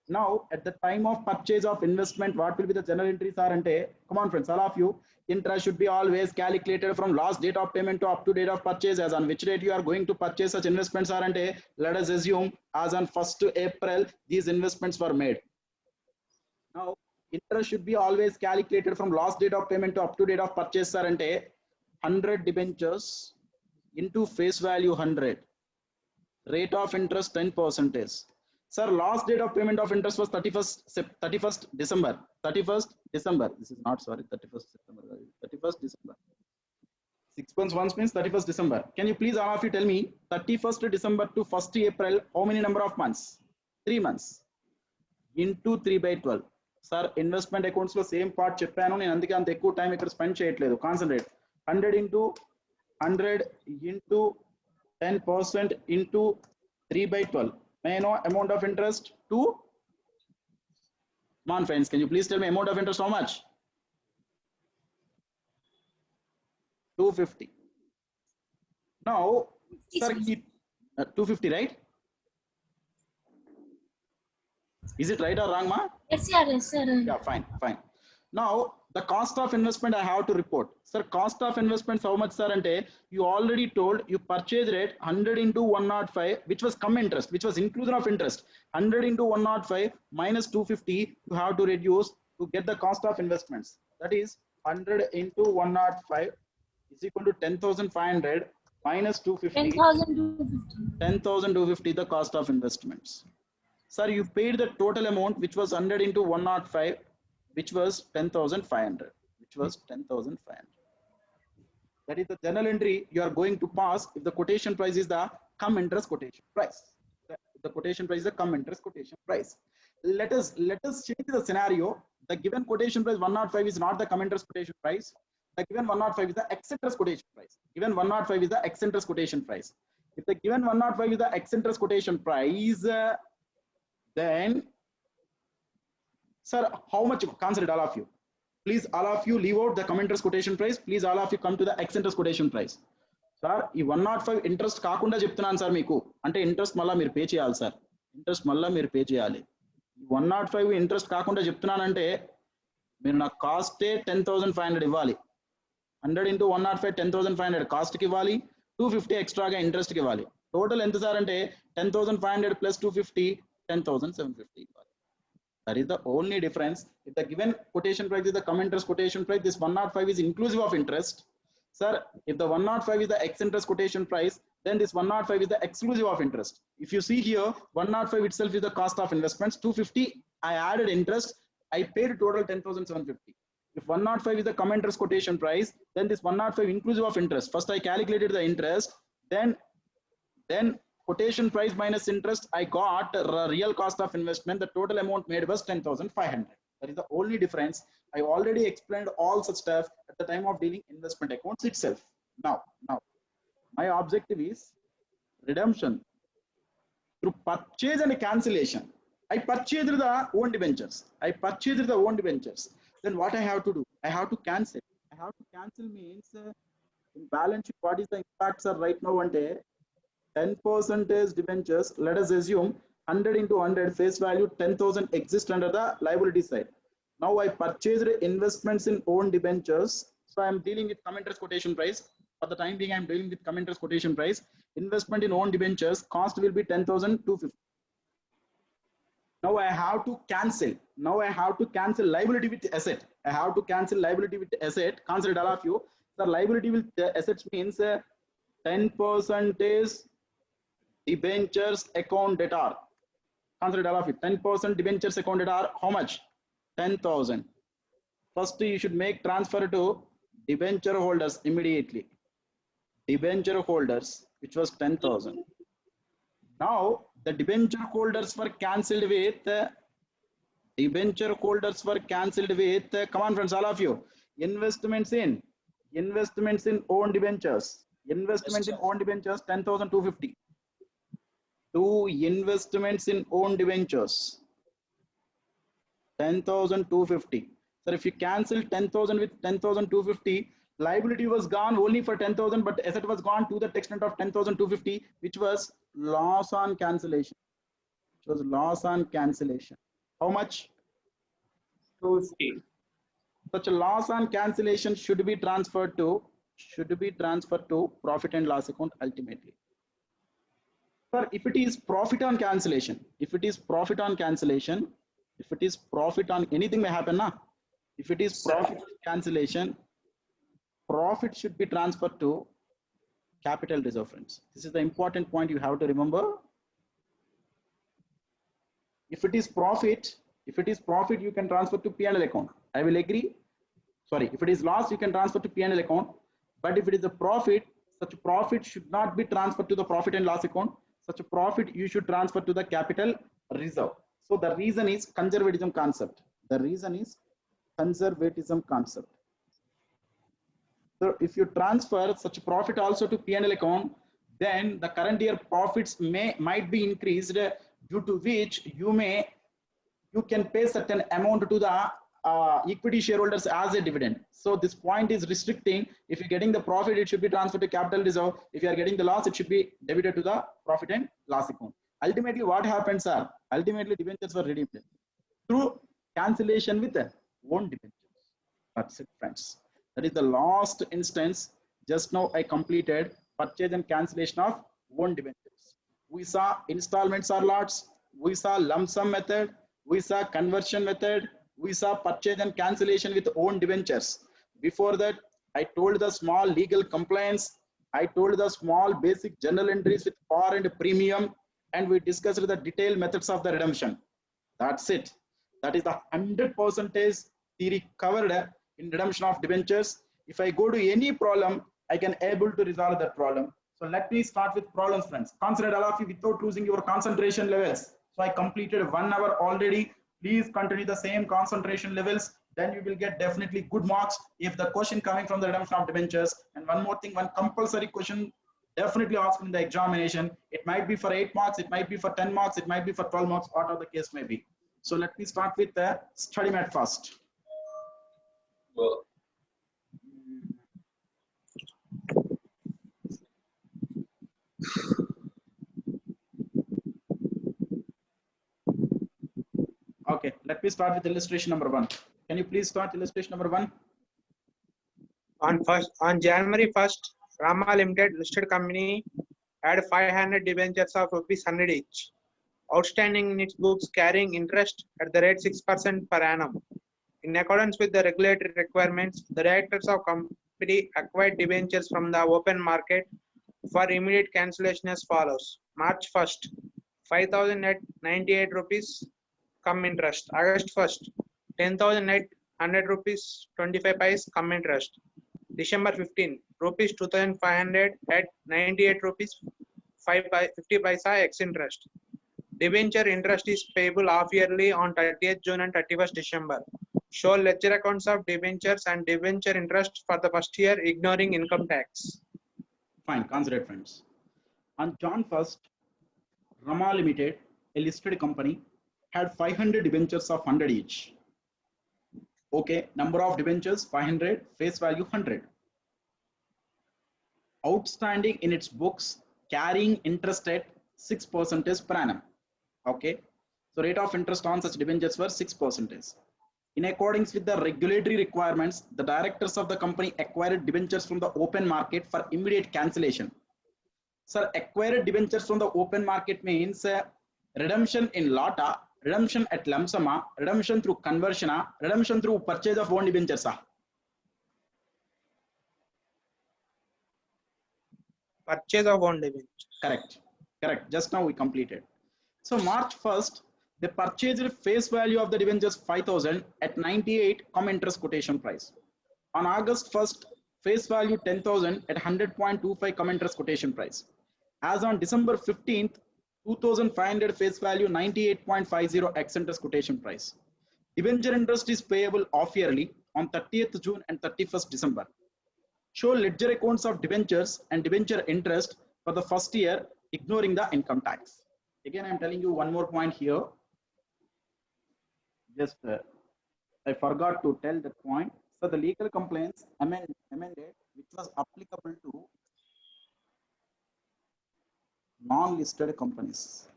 Now at the time of purchase of investment, what will be the general entries are ante? Come on friends, all of you. Interest should be always calculated from last date of payment to up to date of purchase. As on which date you are going to purchase such investments are ante? Let us assume as on 1st April these investments were made. Now interest should be always calculated from last date of payment to up to date of purchase are ante? 100 debentures into face value 100. Rate of interest 10%. Sir, last date of payment of interest was 31st December. 31st December. This is not, sorry, 31st September. 31st December. 6 months once means 31st December. Can you please all of you tell me 31st December to 1st April, how many number of months? 3 months. Into 3/12. Sir, investment accounts lo same part cheppanu. Nenu andike anta ekku time ikkada spend cheyatledu. Concentrate. 100 into 10% into 3/12. May I know amount of interest? 2. Come on friends, can you please tell me amount of interest how much? 250. Now, sir, keep 250, right? Is it right or wrong, ma? Yes, sir. Yes, sir. Yeah, fine, fine. Now, the cost of investment I have to report. Sir, cost of investment how much, sir? Ante, you already told you purchase rate 100 into 105, which was cum interest, which was inclusion of interest. 100 into 105 minus 250, you have to reduce to get the cost of investments. That is 100 into 105 is equal to 10,500 minus 250. 10,250. 10,250 the cost of investments. Sir, you paid the total amount, which was 100 into 105, which was 10,500, which was 10,500. That is the journal entry you are going to pass if the quotation price is the cum interest quotation price. The quotation price is the cum interest quotation price. Let us change the scenario. The given quotation price 105 is not the cum interest quotation price. The given 105 is the ex interest quotation price. Given 105 is the ex interest quotation price. If the given 105 is the ex interest quotation price, then, sir, how much? Consider all of you. Please, all of you leave out the cum interest quotation price. Please, all of you come to the ex interest quotation price. Sir, ఈ 105 interest కాకుండా చెప్తున్నాను sir మీకు. అంటే interest మళ్ళీ మీరు pay చేయాలి sir. Interest మళ్ళీ మీరు పే చేయాలి. 105 ఇంట్రెస్ట్ కాకుండా చెప్తున్నానంటే మీరు నాకు కాస్టే 10,500 ఇవ్వాలి. 100 into 105 10,500 కాస్ట్ కి ఇవ్వాలి. 250 ఎక్స్ట్రాగా ఇంట్రెస్ట్ కి ఇవ్వాలి. టోటల్ ఎంత సార్ అంటే 10,500 plus 250 10,750 ఇవ్వాలి. That is the only difference. If the given quotation price is the cum interest quotation price, this 105 is inclusive of interest. Sir, if the 105 is the ex interest quotation price, then this 105 is the exclusive of interest. If you see here, 105 itself is the cost of investments. 250, I added interest. I paid total 10,750. If 105 is the cum interest quotation price, then this 105 inclusive of interest. First, I calculated the interest. Then quotation price minus interest, I got real cost of investment. The total amount made was 10,500. That is the only difference. I already explained all such stuff at the time of dealing investment accounts itself. Now, my objective is redemption through purchase and cancellation. I purchased the own debentures. Then what I have to do? I have to cancel. I have to cancel means in balance sheet, what is the impact, sir, right now? 10% debentures. Let us assume 100 into 100 face value 10,000 exist under the liability side. Now I purchased investments in own debentures. So I am dealing with cum interest quotation price. For the time being, I am dealing with cum interest quotation price. Investment in own debentures cost will be 10,250. Now I have to cancel. Now I have to cancel liability with asset. I have to cancel liability with asset. Consider all of you. The liability with assets means 10% is debentures account debtor. Consider all of it. 10% debentures account debtor. How much? 10,000. First, you should make transfer to debenture holders immediately. Debenture holders, which was 10,000. Now the debenture holders were cancelled with come on friends, all of you, investments in own debentures, investment in own debentures 10,250. To investments in own debentures 10,250. So if you cancel 10,000 with 10,250, liability was gone only for 10,000, but asset was gone to the extent of 10,250, which was loss on cancellation. Which was loss on cancellation. How much? 250. Such a loss on cancellation should be transferred to profit and loss account ultimately. Sir, if it is profit on cancellation, if it is profit on anything may happen, na? If it is profit cancellation, profit should be transferred to capital reserve, friends. This is the important point you have to remember. If it is profit, you can transfer to P&L account. I will agree. Sorry, if it is loss, you can transfer to P&L account. But if it is a profit, such a profit should not be transferred to the profit and loss account. Such a profit you should transfer to the capital reserve. So the reason is conservatism concept. So if you transfer such profit also to P&L account, then the current year profits might be increased, due to which you can pay certain amount to the equity shareholders as a dividend. So this point is restricting. If you're getting the profit, it should be transferred to capital reserve. If you are getting the loss, it should be debited to the profit and loss account. Ultimately, what happens are, ultimately debentures were redeemed through cancellation with own debentures. That's it, friends. That is the last instance. Just now I completed purchase and cancellation of own debentures. We saw installments or lots. We saw lump sum method. We saw conversion method. We saw purchase and cancellation with own debentures. Before that, I told the small legal compliance. I told the small basic journal entries with par and premium, and we discussed the detailed methods of the redemption. That's it. That is the 100% theory covered in redemption of debentures. If I go to any problem, I can able to resolve that problem. So let me start with problems, friends. Consider all of you without losing your concentration levels. So I completed 1 hour already. Please continue the same concentration levels. Then you will get definitely good marks if the question coming from the redemption of debentures. And one more thing, one compulsory question definitely asked in the examination. It might be for 8 marks, it might be for 10 marks, it might be for 12 marks, whatever the case may be. So let me start with the study mat first. Okay, let me start with illustration number 1. Can you please start illustration number 1? On January 1st, Rama Limited listed company had 500 debentures of ₹100 each, outstanding in its books, carrying interest at the rate 6% per annum. In accordance with the regulatory requirements, the directors of company acquired debentures from the open market for immediate cancellation as follows. March 1st, 5,000 at 98 rupees come interest. August 1st, 10,000 at 100 rupees 25 paise come interest. December 15, rupees 2,500 at 98 rupees 50 paisa ex interest. Debenture interest is payable half yearly on 30th June and 31st December. Show ledger accounts of debentures and debenture interest for the first year, ignoring income tax. Fine, consider it, friends. On June 1st, Rama Limited, a listed company, had 500 debentures of 100 each. Okay, number of debentures 500, face value 100. Outstanding in its books, carrying interest at 6% per annum. Okay, so rate of interest on such debentures were 6%. In accordance with the regulatory requirements, the directors of the company acquired debentures from the open market for immediate cancellation. Sir, acquired debentures from the open market means redemption in LATA. Redemption at lump sum, redemption through conversion, redemption through purchase of own debentures. Purchase of own debentures. Correct. Correct. Just now we completed. So March 1st, they purchased face value of the debentures 5,000 at 98 interest quotation price. On August 1st, face value 10,000 at 100.25 interest quotation price. As on December 15th, 2,500 face value 98.50 interest quotation price. Debenture interest is payable off yearly on 30th June and 31st December. Show ledger accounts of debentures and debenture interest for the first year, ignoring the income tax. Again, I'm telling you one more point here. Just I forgot to tell that point. So the legal complaints amended, which was applicable to non-listed companies.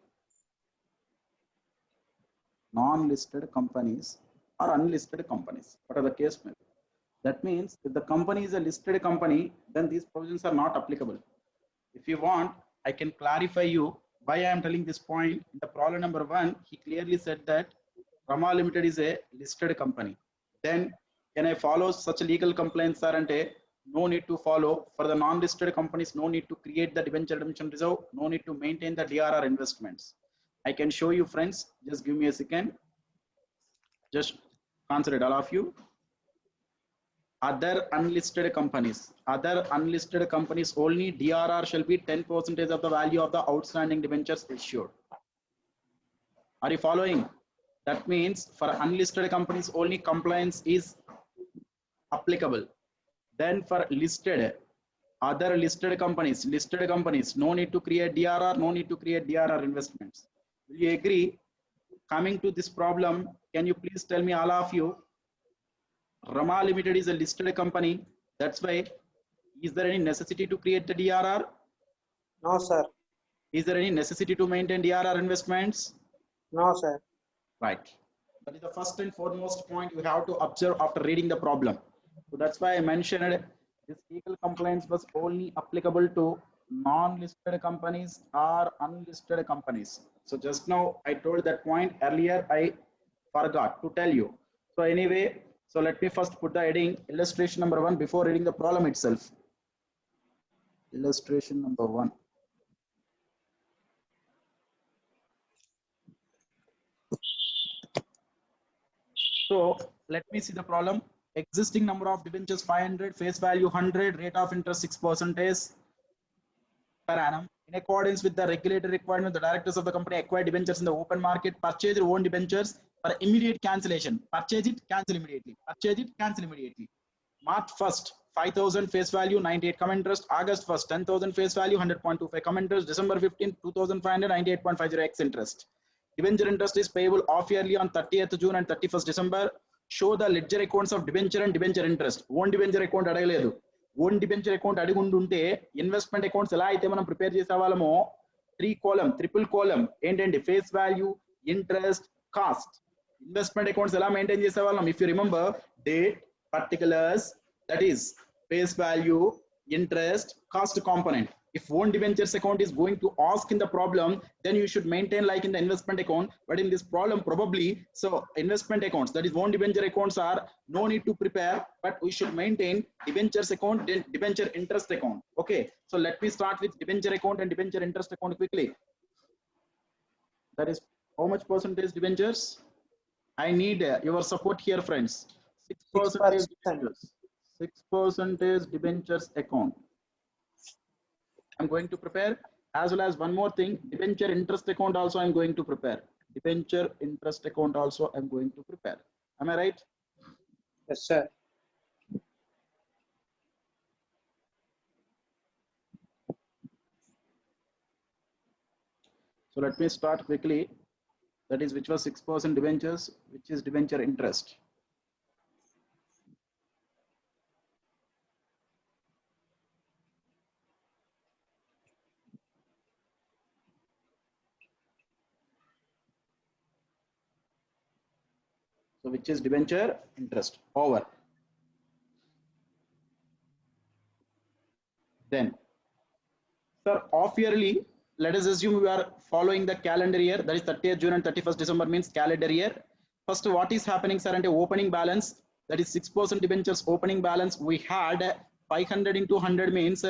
Non-listed companies or unlisted companies, whatever the case may be. That means if the company is a listed company, then these provisions are not applicable. If you want, I can clarify you why I am telling this point. In the problem number 1, he clearly said that Rama Limited is a listed company. Then can I follow such legal complaints, sir? And no need to follow. For the non-listed companies, no need to create the debenture redemption reserve, no need to maintain the DRR investments. I can show you, friends. Just give me a second. Just consider all of you. Other unlisted companies only DRR shall be 10% of the value of the outstanding debentures issued. Are you following? That means for unlisted companies only compliance is applicable. Then for listed, other listed companies, no need to create DRR, no need to create DRR investments. Will you agree? Coming to this problem, can you please tell me, all of you, Rama Limited is a listed company. That's why, is there any necessity to create the DRR? No, sir. Is there any necessity to maintain DRR investments? No, sir. Right. That is the first and foremost point you have to observe after reading the problem. So that's why I mentioned this legal complaints was only applicable to non-listed companies or unlisted companies. So just now I told that point earlier, I forgot to tell you. So anyway, so let me first put the heading illustration number 1 before reading the problem itself. Illustration number 1. So let me see the problem. Existing number of debentures 500, face value 100, rate of interest 6% per annum. In accordance with the regulatory requirement, the directors of the company acquired debentures in the open market, purchase their own debentures for immediate cancellation. Purchase it, cancel immediately. Purchase it, cancel immediately. March 1st, 5,000 face value, 98 common interest. August 1st, 10,000 face value, 100.25 common interest. December 15th, 2,500, 98.50 X interest. Debenture interest is payable off yearly on 30th June and 31st December. Show the ledger accounts of debenture and debenture interest. Own debenture account adagaledu. Own debenture account అడిగుంటుంటే investment accounts ఎలా అయితే మనం prepare చేసేవాళ్ళమో 3 column triple column ఏంటంటే face value interest cost investment accounts ఎలా maintain చేసేవాళ్ళం if you remember date particulars, that is face value, interest, cost component. If own debentures account is going to ask in the problem, then you should maintain like in the investment account. But in this problem, probably, so investment accounts, that is own debenture accounts are no need to prepare, but we should maintain debentures account, then debenture interest account. Okay, so let me start with debenture account and debenture interest account quickly. That is how much percentage debentures? I need your support here, friends. 6% debentures. 6% debentures account. I'm going to prepare, as well as one more thing, debenture interest account also I'm going to prepare. Debenture interest account also I'm going to prepare. Am I right? Yes, sir. So let me start quickly. That is, which was 6% debentures, which is debenture interest. So which is debenture interest over. Then, sir, off yearly let us assume we are following the calendar year, that is 30th June and 31st December means calendar year. First, what is happening, sir? And opening balance, that is 6% debentures opening balance. We had 500 into 100 means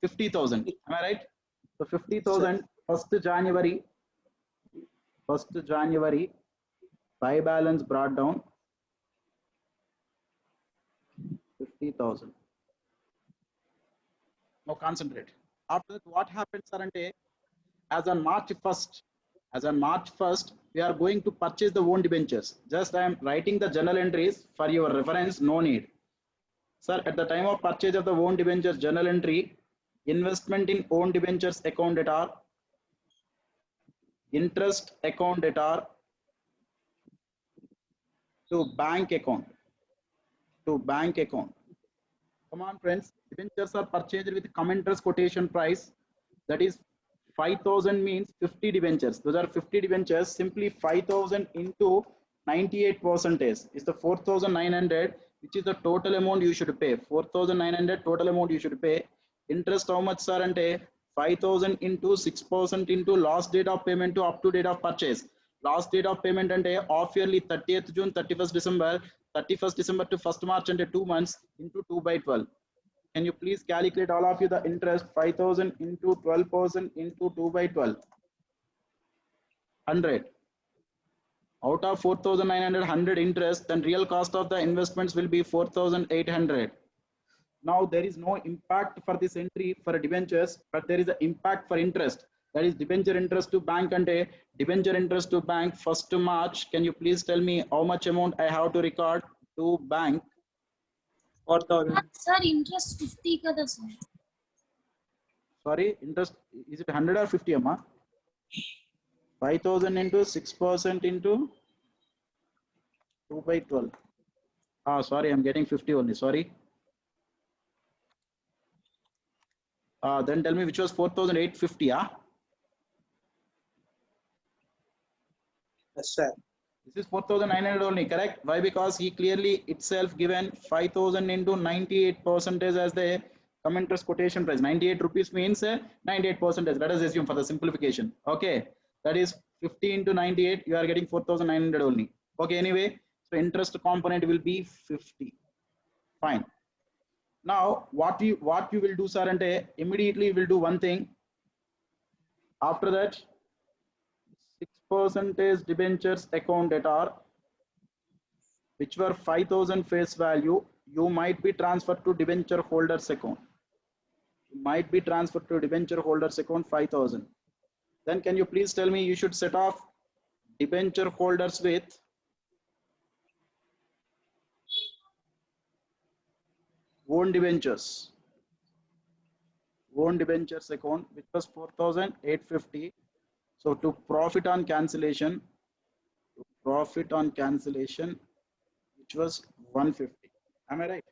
50,000. Am I right? So 50,000 1st January, buy balance brought down 50,000. Now concentrate. After that, what happens, sir? As on March 1st, we are going to purchase the own debentures. Just I am writing the journal entries for your reference, no need. Sir, at the time of purchase of the own debentures, journal entry, investment in own debentures account data, interest account data to bank account. Come on, friends. Debentures are purchased with common interest quotation price. That is 5,000 means 50 debentures. Those are 50 debentures. Simply 5,000 into 98% is the 4,900, which is the total amount you should pay. 4,900 total amount you should pay. Interest how much, sir? 5,000 into 6% into last date of payment to up to date of purchase. Last date of payment off yearly 30th June, 31st December, 31st December to 1st March 2 months into 2 by 12. Can you please calculate all of you the interest? 5,000 into 12% into 2 by 12. 100. Out of 4,900, 100 interest, then real cost of the investments will be 4,800. Now there is no impact for this entry for debentures, but there is an impact for interest. That is debenture interest to bank and debenture interest to bank 1st March. Can you please tell me how much amount I have to record to bank? 4,000. Sir, interest 50 kada sir. Sorry, interest, is it 100 or 50 amma? 5,000 into 6% into 2 by 12. Ah, sorry, I'm getting 50 only, sorry. Then tell me which was 4,850, Yes, sir. This is 4,900 only, correct? Why? Because he clearly itself given 5,000 into 98% as the common interest quotation price. 98 rupees means 98%. Let us assume for the simplification. Okay, that is 50 into 98. You are getting 4,900 only. Okay, anyway, so interest component will be 50. Fine. Now, what you will do, sir? Immediately you will do one thing. After that, 6% debentures account debtor, which were 5,000 face value, you might be transferred to debenture holders account. You might be transferred to debenture holders account 5,000. Then can you please tell me, you should set off debenture holders with own debentures. Own debentures account, which was 4,850. So to profit on cancellation, which was 150. Am I right?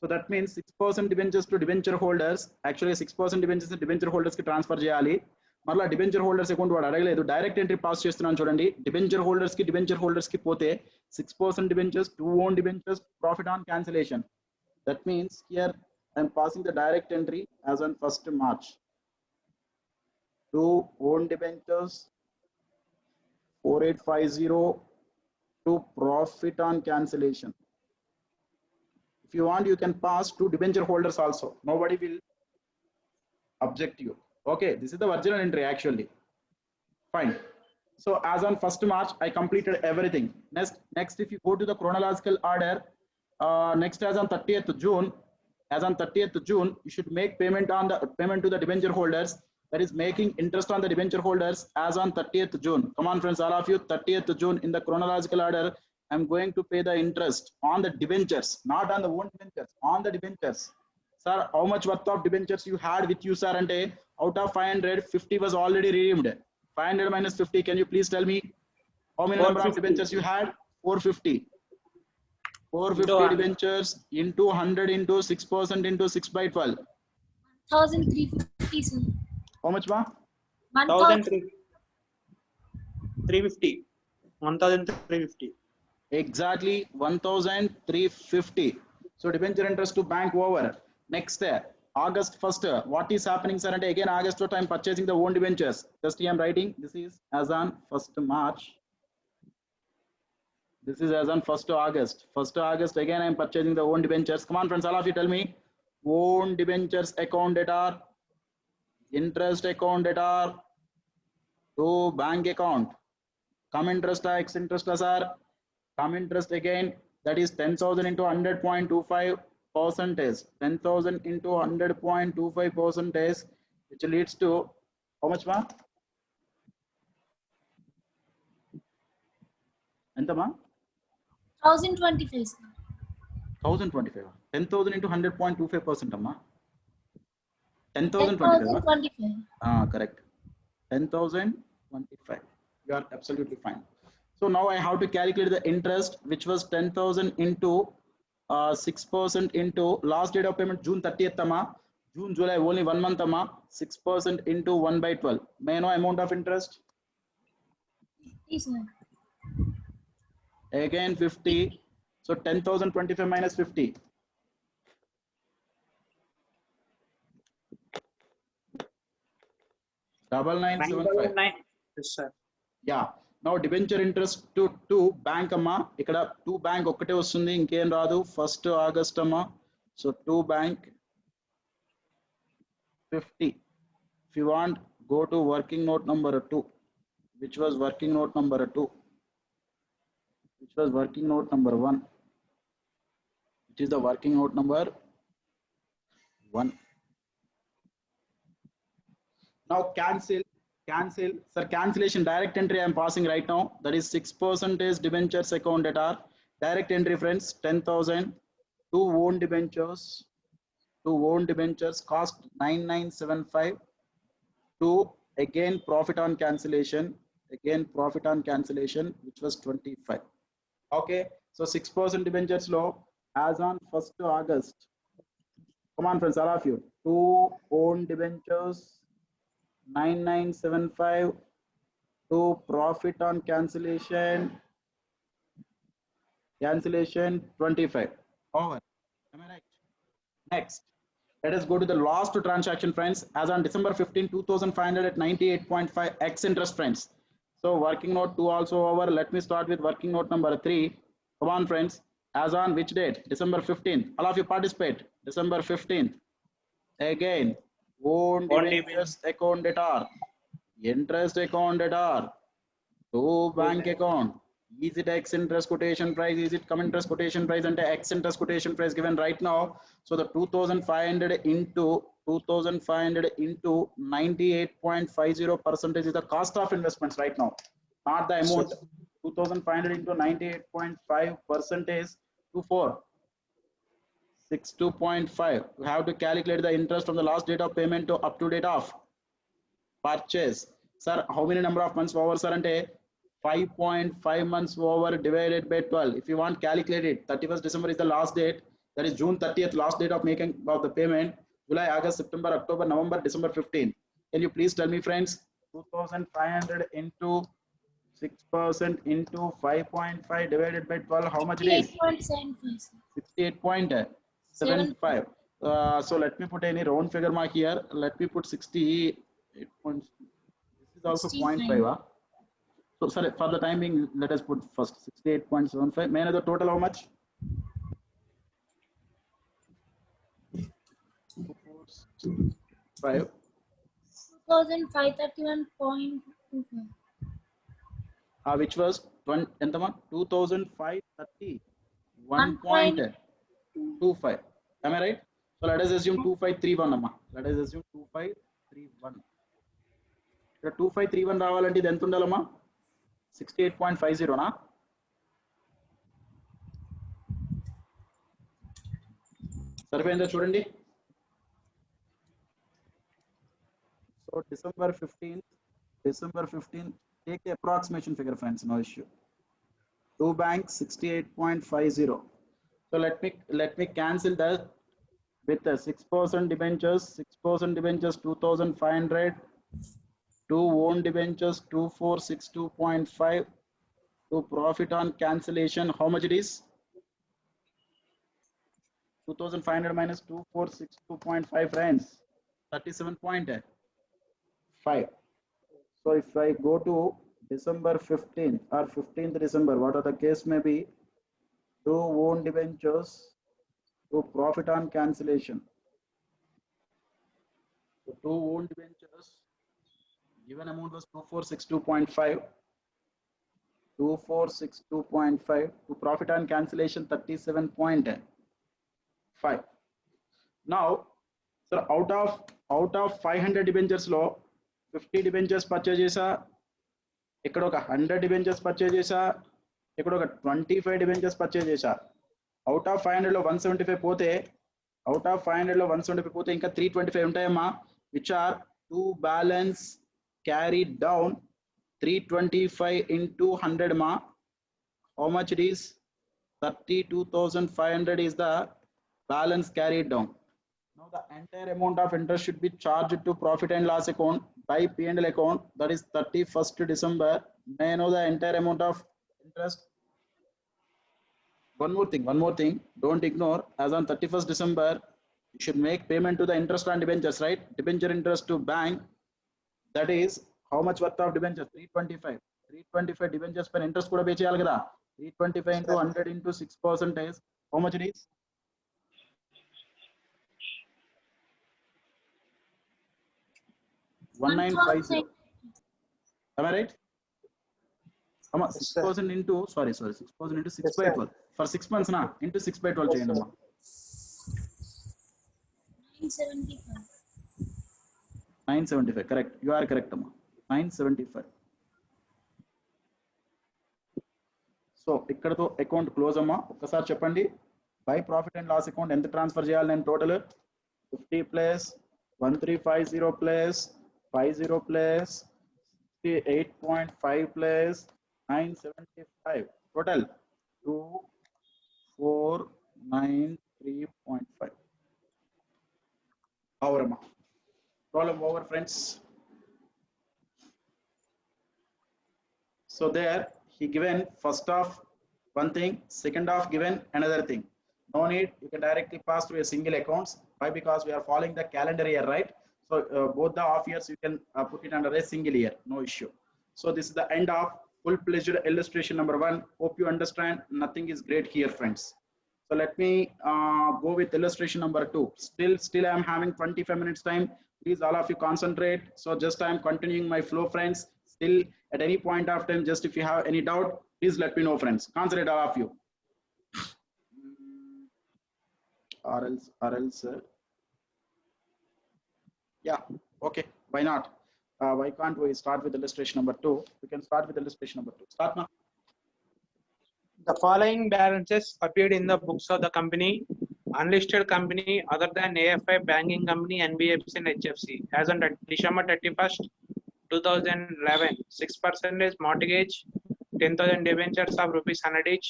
So that means 6% debentures to debenture holders. Actually 6% debentures to debenture holders ki transfer cheyali. Marla debenture holders account vaadu adagaledu. Direct entry pass chestunnanu chudandi. Debenture holders ki pote 6% debentures, 2 own debentures, profit on cancellation. That means here I am passing the direct entry as on 1st March. 2 own debentures, 4850 to profit on cancellation. If you want, you can pass to debenture holders also. Nobody will object you. Okay, this is the original entry actually. Fine. So as on 1st March, I completed everything. Next, if you go to the chronological order, next as on 30th June, you should make payment to the debenture holders. That is making interest on the debenture holders as on 30th June. Come on, friends, all of you, 30th June in the chronological order, I'm going to pay the interest on the debentures, not on the own debentures, on the debentures. Sir, how much worth of debentures you had with you, sir? And out of 500, 50 was already redeemed. 500 minus 50, can you please tell me how many number of debentures you had? 450. 450 debentures into 100 into 6% into 6 by 12. 1,350, sir. How much, ma? 1,350. 1,350. Exactly 1,350. So debenture interest to bank over. Next, August 1st. What is happening, sir? And again, August 1st, I'm purchasing the own debentures. Just I am writing. This is as on 1st March. This is as on 1st August. 1st August, again, I'm purchasing the own debentures. Come on, friends, all of you tell me. Own debentures account data, interest account data, to bank account. Come interest, X interest, sir. Come interest again. That is 10,000 into 100.25 percentage. 10,000 into 100.25 percentage, which leads to how much, ma? Enta, ma? 1025, sir. 1025. 10,000 into 100.25%, amma. 10,025. 10,025. Correct. 10,025. You are absolutely fine. So now I have to calculate the interest, which was 10,000 into 6% into last date of payment June 30th, amma. June, July, only 1 month, amma. 6% into 1 by 12. May I know amount of interest? 50, sir. Again 50. So 10,025 minus 50. Double 975. 9,900. Yes, sir. Yeah. Now debenture interest to bank amma. Ikkada to bank okkate vastundi, inkem raadu. 1st August amma. So to bank 50. If you want, go to working note number 2, which was working note number 2, which was working note number 1, which is the working note number 1. Now cancel. Sir, cancellation direct entry I am passing right now. That is 6% debentures account data. Direct entry, friends, 10,000. Two own debentures. Cost 9975. To again profit on cancellation. Which was 25. Okay. So 6% debentures low as on 1st August. Come on, friends, all of you. Two own debentures. 9975 to profit on cancellation 25. Over. Am I right? Next, let us go to the last transaction, friends. As on December 15, 2500 at 98.5 x interest, friends. So working note 2 also over. Let me start with working note number 3. Come on, friends. As on which date? December 15th. All of you participate. December 15th. Again, own debentures account data, interest account data, to bank account. Is it X interest quotation price? Is it come interest quotation price and X interest quotation price given right now? So the 2,500 into 98.50% is the cost of investments right now, not the amount. 2,500 into 98.5% is 24. 62.5. You have to calculate the interest from the last date of payment to up to date of purchase. Sir, how many number of months over, sir? Ante 5.5 months over divided by 12. If you want, calculate it. 31st December is the last date. That is June 30th, last date of making of the payment. July, August, September, October, November, December 15. Can you please tell me, friends? 2,500 into 6% into 5.5 divided by 12. How much it is? 68.75, sir. 68.75. So let me put any round figure mark here. Let me put 68 points. This is also 0.5. So sorry, for the time being, let us put first 68.75. May I know the total how much? 5. 2,531.25. Which was 2,531.25. Am I right? So let us assume 2531. Amma. Let us assume 2531. 2531 రావాలంటే ఇది ఎంత ఉండాలమ్మా? 68.50 నా? సరిపోయిందా చూడండి. So December 15th, take the approximation figure, friends, no issue. Two banks 68.50. So let me cancel that with the 6% debentures, 2,500. Two own debentures 2462.5. To profit on cancellation, how much it is? 2500 minus 2462.5 friends, 37.5. So if I go to December 15th or 15th December, what are the case may be, to own debentures to profit on cancellation. So to own debentures, given amount was 2462.5. 2462.5 to profit on cancellation 37.5. Now, sir, out of 500 debentures లో 50 debentures purchase చేసా, ఇక్కడ ఒక 100 debentures purchase చేసా, ఇక్కడ ఒక 25 debentures purchase చేసా. Out of 500 లో 175 పోతే, అవుట్ ఆఫ్ 500 లో 175 పోతే ఇంకా 325 ఉంటాయమ్మా, which are to balance carried down. 325 into 100 ma, how much it is? 32,500 is the balance carried down. Now the entire amount of interest should be charged to profit and loss account by P&L account, that is 31st December. May I know the entire amount of interest? One more thing, don't ignore, as on 31st December you should make payment to the interest on debentures, right? Debenture interest to bank, that is how much worth of debentures? 325. 325 debentures per interest kuda pay cheyali kada. 325 into 100 into 6%, how much it is? $1950. Am I right? 6,000 into, sorry, 6,000 into 6 by 12. For 6 months na, into 6 by 12 cheyandi amma. 975. 975, correct. You are correct amma. 975. So ఇక్కడతో account close అమ్మా. ఒక్కసారి చెప్పండి, by profit and loss account ఎంత transfer చేయాలి నేను total? 50 plus 1350 plus 50 plus 8.5 plus 975, total 2493.5. Over అమ్మా, problem over friends. So there he given first half one thing, second half given another thing. No need, you can directly pass through a single accounts. Why? Because we are following the calendar year, right? So both the half years you can put it under a single year, no issue. So this is the end of full-fledged illustration number 1. Hope you understand. Nothing is great here, friends. So let me go with illustration number 2. Still I am having 25 minutes time. Please all of you concentrate. So just I am continuing my flow, friends. Still at any point of time, just if you have any doubt, please let me know, friends. Concentrate all of you. Or else yeah, okay, why not? Why can't we start with illustration number 2? We can start with illustration number 2. Start now. The following balances appeared in the books of the company, unlisted company other than AFI, banking company, NBFC and HFC as on December 31st, 2011. 6% mortgage, 10,000 debentures of ₹100 each,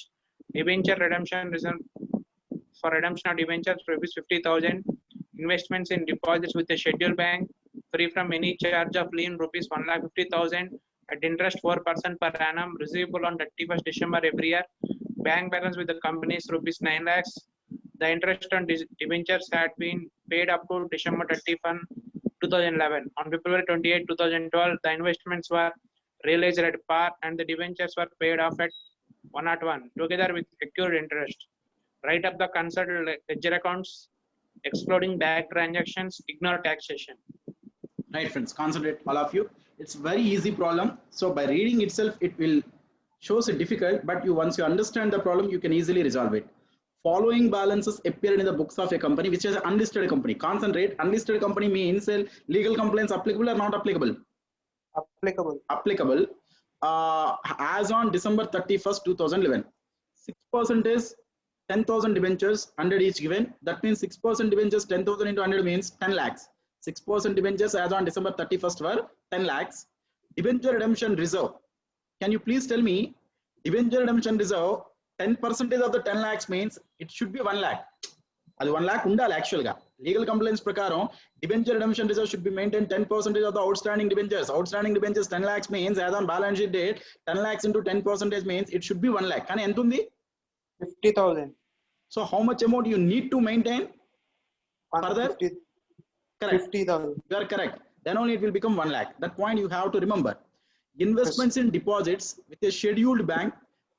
debenture redemption reason for redemption of debentures ₹50,000, investments in deposits with the scheduled bank free from any charge of lien ₹1,50,000 at interest 4% per annum, receivable on 31st December every year. Bank balance with the company is ₹9 lakhs. The interest on debentures had been paid up to December 31, 2011. On February 28, 2012, the investments were realized at par and the debentures were paid off at 101, together with accrued interest. Write up the concerned ledger accounts, excluding bank transactions, ignore taxation. Right, friends, concentrate all of you. It's very easy problem. So by reading itself, it will shows it difficult, but once you understand the problem, you can easily resolve it. Following balances appeared in the books of a company which is an unlisted company. Concentrate. Unlisted company means legal complaints applicable or not applicable? Applicable. As on December 31st, 2011. 6% is 10,000 debentures, 100 each given. That means 6% debentures, 10,000 into 100 means 10 lakhs. 6% debentures as on December 31st were 10 lakhs. Debenture redemption reserve. Can you please tell me, debenture redemption reserve, 10% of the 10 lakhs means it should be 1 lakh. That's 1 lakh undali actually. Legal complaints prakaram, debenture redemption reserve should be maintained 10% of the outstanding debentures. Outstanding debentures 10 lakhs means as on balance sheet date, 10 lakhs into 10% means it should be 1 lakh. Kani entundi? 50,000. So how much amount you need to maintain? Further? 150, Correct. 50,000. You are correct. Then only it will become 1 lakh. That point you have to remember. Investments in deposits with a scheduled bank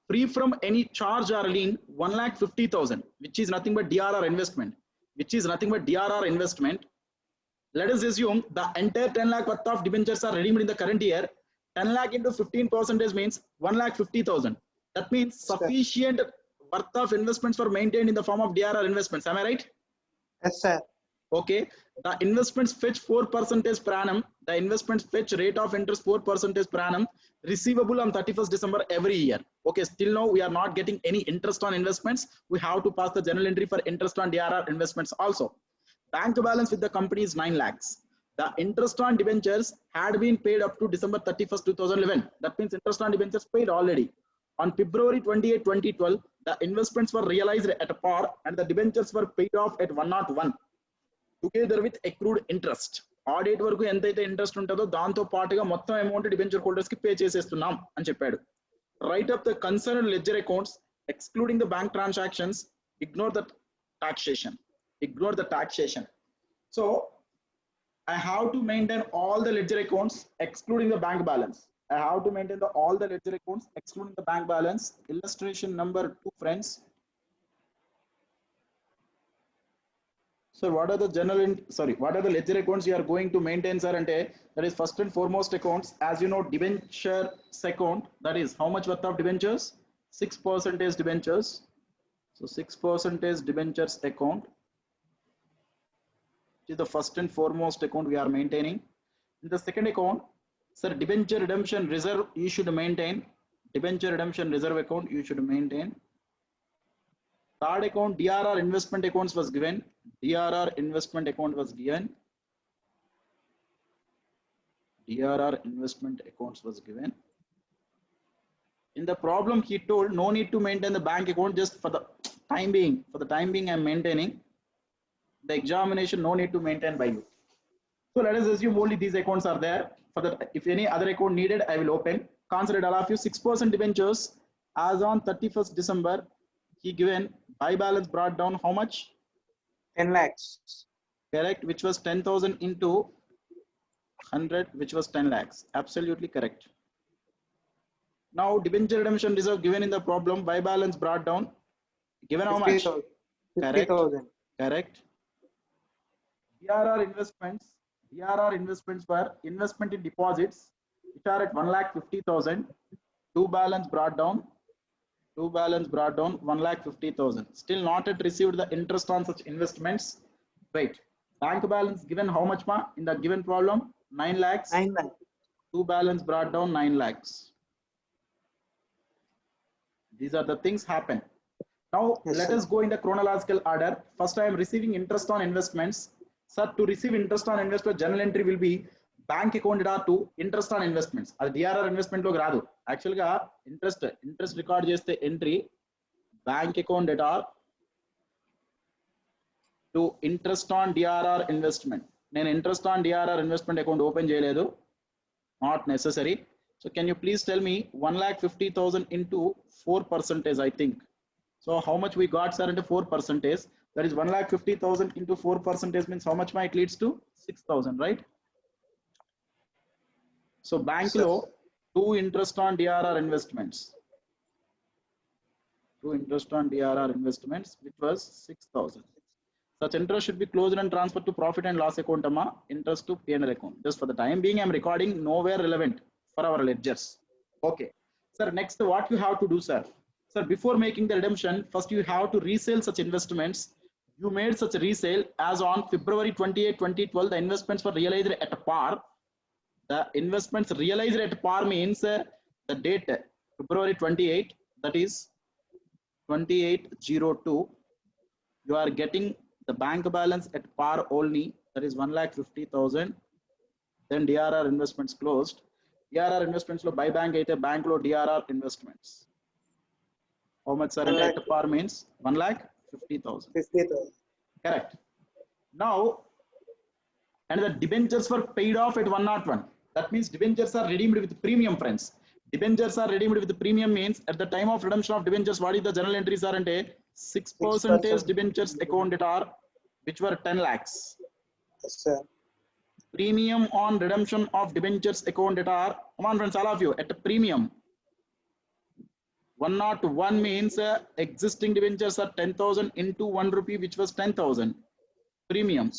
free from any charge or lien 1,50,000, which is nothing but DRR investment. Which is nothing but DRR investment. Let us assume the entire 10 lakh worth of debentures are redeemed in the current year. 10 lakh into 15% means 1,50,000. That means sufficient worth of investments were maintained in the form of DRR investments. Am I right? Yes, sir. Okay. The investments fetch 4% per annum. The investments fetch rate of interest 4% per annum. Receivable on 31st December every year. Okay. Still now we are not getting any interest on investments. We have to pass the journal entry for interest on DRR investments also. Bank balance with the company is 9 lakhs. The interest on debentures had been paid up to December 31st, 2011. That means interest on debentures paid already. On February 28, 2012, the investments were realized at a par and the debentures were paid off at 101. Together with accrued interest. ఆ date వరకు ఎంతైతే interest ఉంటుందో దాంతో పాటుగా మొత్తం amount debenture holders కి pay చేసేస్తున్నాం అని చెప్పాడు. Right up the concern ledger accounts excluding the bank transactions, ignore the taxation. Ignore the taxation. So I have to maintain all the ledger accounts excluding the bank balance. I have to maintain all the ledger accounts excluding the bank balance. Illustration number 2, friends. So what are the what are the ledger accounts you are going to maintain, sir? And that is first and foremost accounts. As you know, debentures account, that is how much worth of debentures? 6% debentures. So 6% debentures account is the first and foremost account we are maintaining. In the second account, sir, debenture redemption reserve you should maintain. Debenture redemption reserve account you should maintain. Third account, DRR investment accounts was given. DRR investment account was given. DRR investment accounts was given. In the problem, he told no need to maintain the bank account just for the time being. For the time being, I am maintaining. The examination, no need to maintain by you. So let us assume only these accounts are there. For that, if any other account needed, I will open. Consider all of you 6% debentures as on 31st December. He given buy balance brought down how much? 10 lakhs. Correct, which was 10,000 into 100, which was 10 lakhs. Absolutely correct. Now debenture redemption reserve given in the problem, buy balance brought down. Given how much? 50,000. Correct. DRR investments were investment in deposits which are at 1,50,000. Two balance brought down 1,50,000. Still not yet received the interest on such investments. Wait, bank balance given how much ma in the given problem? 9 lakhs. 9 lakhs. Two balance brought down 9 lakhs. These are the things happen. Now Yes, let sir. us go in the chronological order. First, I am receiving interest on investments. Sir, to receive interest on investment, journal entry will be bank account data to interest on investments. అది DRR investment లోకి రాదు. Actually గా interest record చేస్తే entry bank account data to interest on DRR investment. నేను interest on DRR investment account open చేయలేదు. Not necessary. So can you please tell me 1,50,000 into 4%, I think. So how much we got, sir, into 4%? That is 1,50,000 into 4% means how much it leads to 6,000, right? So bank Sir. law, 2 interest on DRR investments. 2 interest on DRR investments, which was 6,000. Such interest should be closed and transferred to profit and loss account, interest to P&L account. Just for the time being, I am recording nowhere relevant for our ledgers. Okay. Sir, next what you have to do, sir? Sir, before making the redemption, first you have to resell such investments. You made such a resale as on February 28, 2012, the investments were realized at a par. The investments realized at par means the date February 28, that is 2802. You are getting the bank balance at par only, that is 1,50,000. Then DRR investments closed. DRR investments lo buy bank aithe bank lo DRR investments. How much, sir? At par means 1,50,000. 50,000. Correct. Now, and the debentures were paid off at 101. That means debentures are redeemed with premium, friends. Debentures are redeemed with premium means at the time of redemption of debentures, what is the journal entries are? 6% debentures account at are which were 10 lakhs. Yes, sir. Premium on redemption of debentures account at are, come on friends, all of you, at a premium. 101 means existing debentures are 10,000 into 1 rupee, which was 10,000 premium.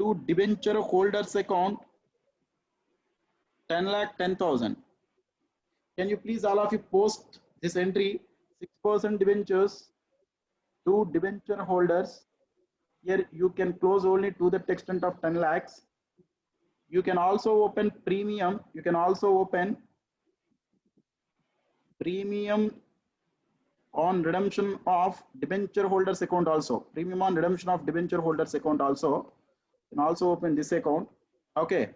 To debenture holders account 10 lakh 10,000. Can you please all of you post this entry? 6% debentures to debenture holders. Here you can close only to the extent of 10 lakhs. You can also open premium. You can also open premium on redemption of debenture holders account also. Premium on redemption of debenture holders account also. You can also open this account. Okay.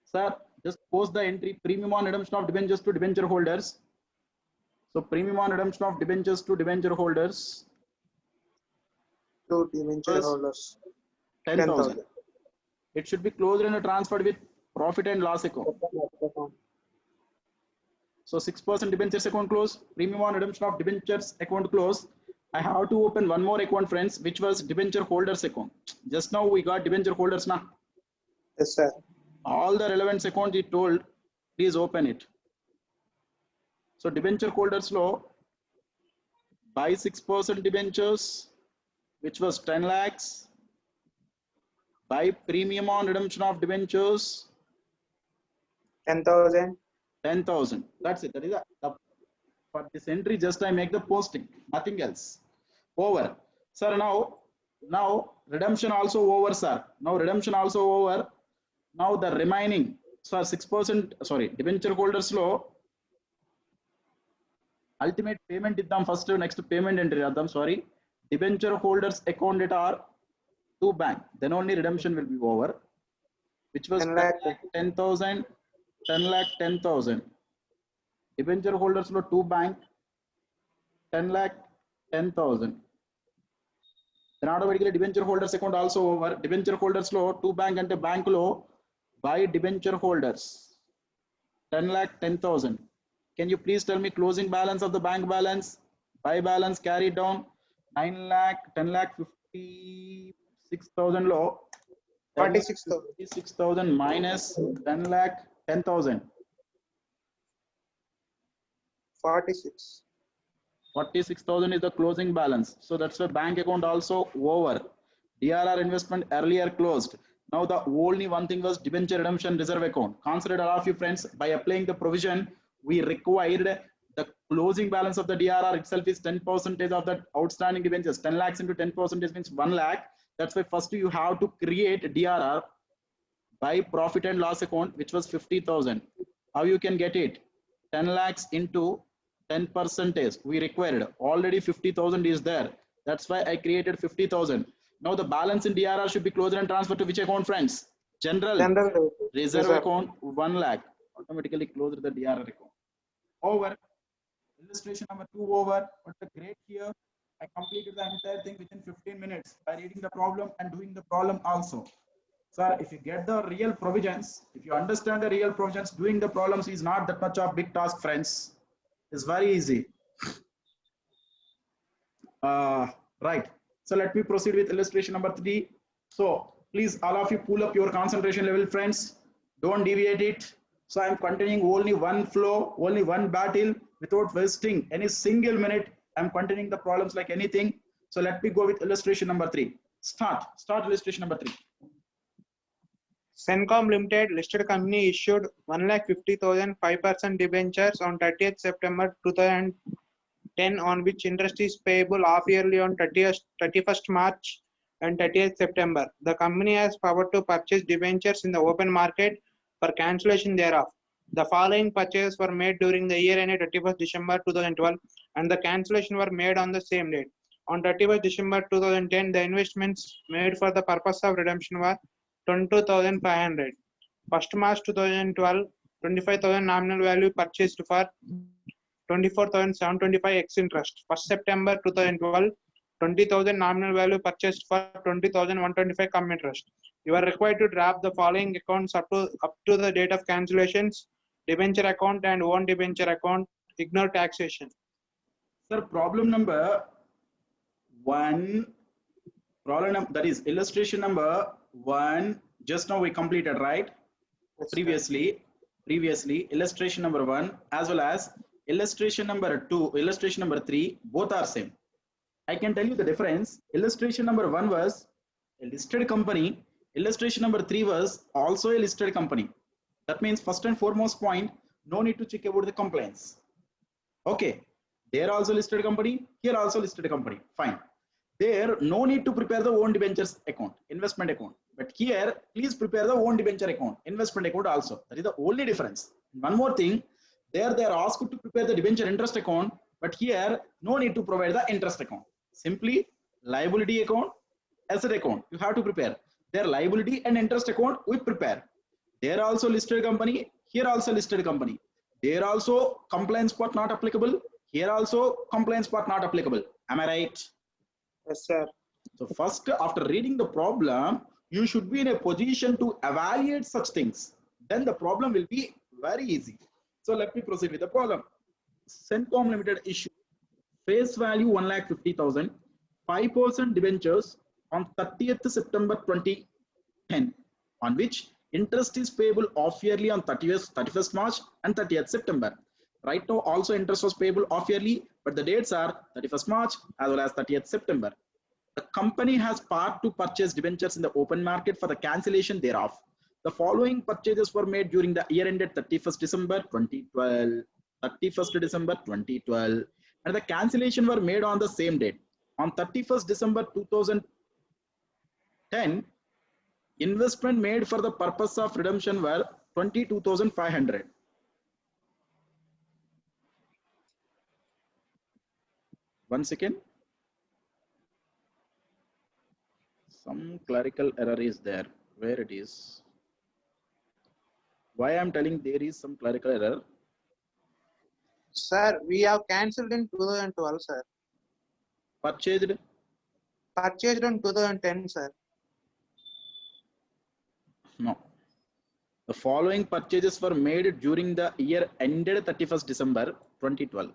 Sir, just post the entry premium on redemption of debentures to debenture holders. So premium on redemption of debentures to debenture holders. To debenture holders. 10,000. It should be closed and transferred with profit and loss account. So 6% debentures account close, premium on redemption of debentures account close. I have to open one more account, friends, which was debenture holders account. Just now we got debenture holders now. Yes, sir. All the relevant account he told, please open it. So debenture holders law, buy 6% debentures, which was 10 lakhs. Buy premium on redemption of debentures, 10,000. 10,000. That's it. That is for this entry. Just I make the posting, nothing else. Over, sir. Now redemption also over, sir. Now redemption also over. Now the remaining, sir, 6%. Sorry, debenture holders law. Ultimate payment iddam first. Next payment entry iddam. Sorry, debenture holders account at are to bank. Then only redemption will be over. Which was 10 lakh. 10,000. 10 lakh 10,000. Debenture holders lo 2 bank 10 lakh 10,000. Then automatically debenture holders account also over. Debenture holders lo 2 bank and bank lo buy debenture holders 10 lakh 10,000. Can you please tell me closing balance of the bank balance? Buy balance carried down 9 lakh 10 lakh 56,000 lo 46,000. 56,000 minus 10 lakh 10,000. 46. 46,000 is the closing balance. So that's why bank account also over. DRR investment earlier closed. Now the only one thing was debenture redemption reserve account. Consider all of you friends, by applying the provision, we required the closing balance of the DRR itself is 10% of that outstanding debentures. 10 lakhs into 10% means 1 lakh. That's why first you have to create DRR by profit and loss account, which was 50,000. How you can get it? 10 lakhs into 10%. We required already 50,000 is there. That's why I created 50,000. Now the balance in DRR should be closed and transferred to which account, friends? General reserve account 1 lakh. Automatically closed the DRR account. Over. Illustration number 2 over. But the great here, I completed the entire thing within 15 minutes by reading the problem and doing the problem also. Sir, if you get the real provisions, if you understand the real provisions, doing the problems is not that much of big task, friends. It's very easy. Right. So let me proceed with illustration number 3. So please, all of you, pull up your concentration level, friends. Don't deviate it. So I'm continuing only one flow, only one battle without wasting any single minute. I'm continuing the problems like anything. So let me go with illustration number 3. Start illustration number 3. Sencom Limited listed company issued 1,50,000 5% debentures on 30th September 2010, on which interest is payable half yearly on 31st March and 30th September. The company has power to purchase debentures in the open market for cancellation thereof. The following purchases were made during the year ended 31st December 2012, and the cancellation were made on the same date. On 31st December 2010, the investments made for the purpose of redemption were 22,500. 1st March 2012, 25,000 nominal value purchased for 24,725 ex interest. 1st September 2012, 20,000 nominal value purchased for 20,125 cum interest. You are required to draft the following accounts up to the date of cancellations: debenture account and own debenture account. Ignore taxation. Sir, problem number 1, that is illustration number 1, just now we completed, right? Yes, sir. Previously, illustration number 1 as well as illustration number 2, illustration number 3, both are same. I can tell you the difference. Illustration number 1 was a listed company. Illustration number 3 was also a listed company. That means first and foremost point, no need to check about the compliance. Okay, there also listed company, here also listed company, fine. There no need to prepare the own debentures account, investment account. But here, please prepare the own debenture account, investment account also. That is the only difference. One more thing, there they are asked to prepare the debenture interest account, but here no need to provide the interest account. Simply liability account, asset account, you have to prepare. Their liability and interest account we prepare. There also listed company, here also listed company. There also compliance part not applicable, here also compliance part not applicable. Am I right? Yes, sir. So first, after reading the problem, you should be in a position to evaluate such things. Then the problem will be very easy. So let me proceed with the problem. Centcom Limited issue face value 1,50,000, 5% debentures on 30th September 2010, on which interest is payable off yearly on 31st March and 30th September. Right now also interest was payable off yearly, but the dates are 31st March as well as 30th September. The company has part to purchase debentures in the open market for the cancellation thereof. The following purchases were made during the year ended 31st December 2012, 31st December 2012, and the cancellation were made on the same date. On 31st December 2010, investment made for the purpose of redemption were 22,500. One second. Some clerical error is there. Where it is? Why I am telling there is some clerical error? Sir, we have cancelled in 2012, sir. Purchased? Purchased in 2010, sir. No. The following purchases were made during the year ended 31st December 2012.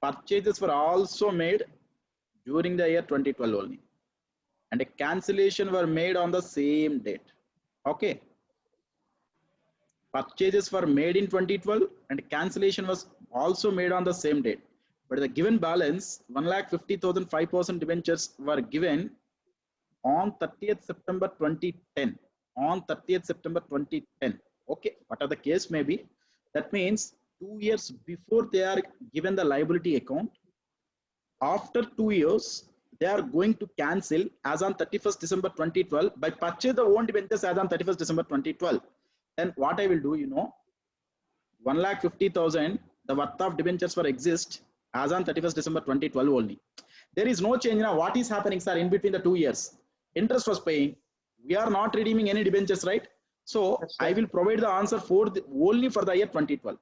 Purchases were also made during the year 2012 only, and a cancellation were made on the same date. Okay. Purchases were made in 2012 and cancellation was also made on the same date. But the given balance 1,50,000 5% debentures were given on 30th September 2010. On 30th September 2010. Okay, whatever the case may be, that means 2 years before they are given the liability account. After 2 years, they are going to cancel as on 31st December 2012 by purchase the own debentures as on 31st December 2012. Then what I will do, 1,50,000, the worth of debentures were exist as on 31st December 2012 only. There is no change now. What is happening, sir, in between the 2 years? Interest was paying. We are not redeeming any debentures, right? So Yes, I will provide the answer for only for the year 2012.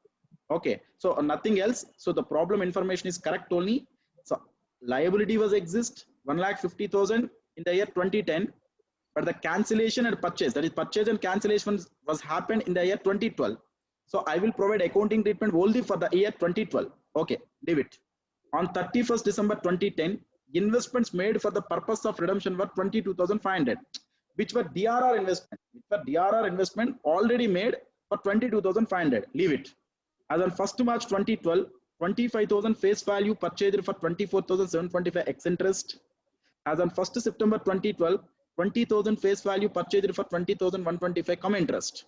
Okay, so nothing else. So the problem information is correct only. So liability was exist 1,50,000 in the year 2010, but the cancellation and purchase, that is purchase and cancellation was happened in the year 2012. So I will provide accounting treatment only for the year 2012. Okay, leave it. On 31st December 2010, investments made for the purpose of redemption were 22,500, which were DRR investment, already made for 22,500. Leave it. As on 1st March 2012, 25,000 face value purchased for 24,725 ex interest. As on 1st September 2012, 20,000 face value purchased for 20,125 come interest.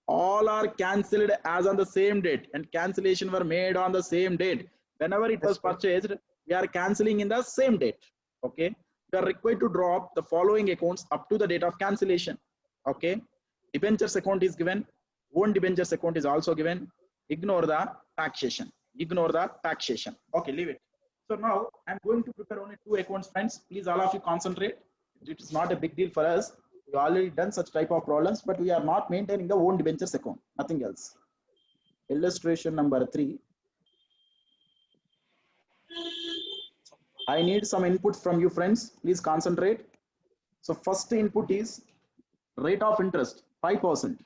All are cancelled as on the same date, and cancellation were made on the same date. Whenever it was purchased, we are cancelling in the same date. Okay, we are required to drop the following accounts up to the date of cancellation. Okay, debentures account is given, own debentures account is also given. Ignore the taxation. Ignore the taxation. Okay, leave it. So now I'm going to prepare only 2 accounts, friends. Please, all of you concentrate. It is not a big deal for us. We already done such type of problems, but we are not maintaining the own debentures account. Nothing else. Illustration number 3. I need some input from you, friends. Please concentrate. So first input is rate of interest 5%.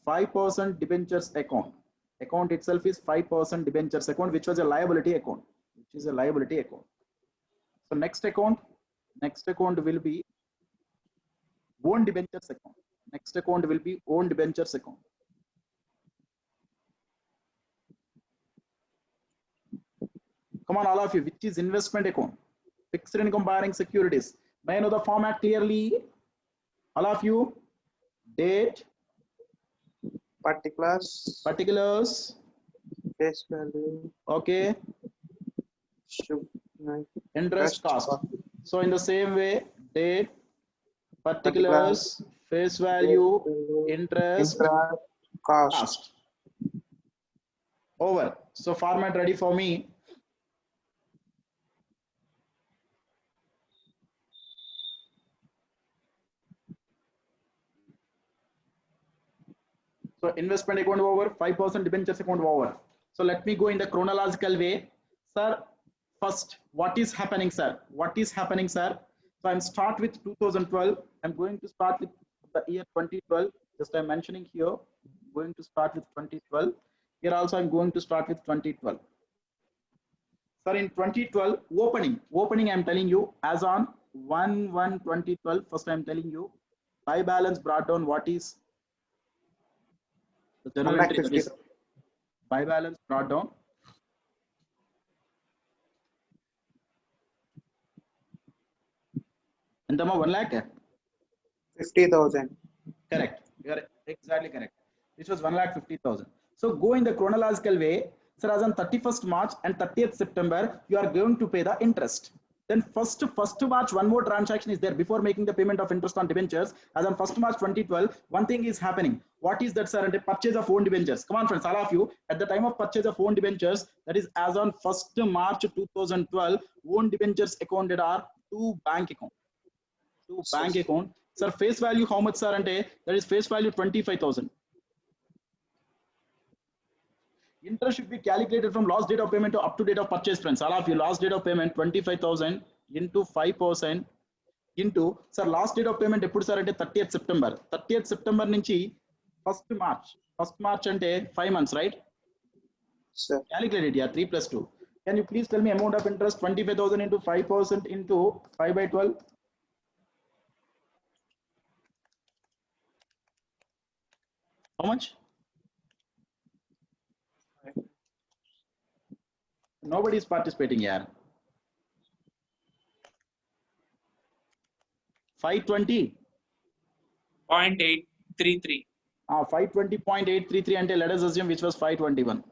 5% debentures account. account itself is 5% debentures account, which was a liability account, which is a liability account. So next account will be own debentures account. Next account will be own debentures account. Come on, all of you, which is investment account? Fixed income borrowing securities. May I know the format clearly? All of you, date, particulars, face value, okay, interest cost. So in the same way, date, particulars, face value, interest, cost. Over. So format ready for me. So investment account over, 5% debentures account over. So let me go in the chronological way. Sir, first, what is happening, sir? What is happening, sir? So I'm start with 2012. I'm going to start with the year 2012. Just I'm mentioning here, I'm going to start with 2012. Here also I'm going to start with 2012. Sir, in 2012, opening I'm telling you, as on 1/1/2012, first I'm telling you, buy balance brought down, what is the general entry, that is buy balance brought down. And the 1 lakh? 50,000. Correct. You are exactly correct. This was 1,50,000. So go in the chronological way. Sir, as on 31st March and 30th September, you are going to pay the interest. Then first March, one more transaction is there before making the payment of interest on debentures. As on 1st March 2012, one thing is happening. What is that, sir? And a purchase of own debentures. Come on, friends, all of you. At the time of purchase of own debentures, that is as on 1st March 2012, own debentures accounted are two bank account. Sir, face value how much, sir? Ante that is face value 25,000. Interest should be calculated from last date of payment to up to date of purchase, friends. All of you, last date of payment 25,000 into 5% into, sir, last date of payment eppudu sir ante 30th September. 30th September nunchi 1st March. 1st March ante 5 months, right? Sir. Calculate it, yeah, 3 plus 2. Can you please tell me amount of interest? 25,000 into 5% into 5/12. How much? Nobody is participating here. 520. 0.833. 520.833 until let us assume which was 521.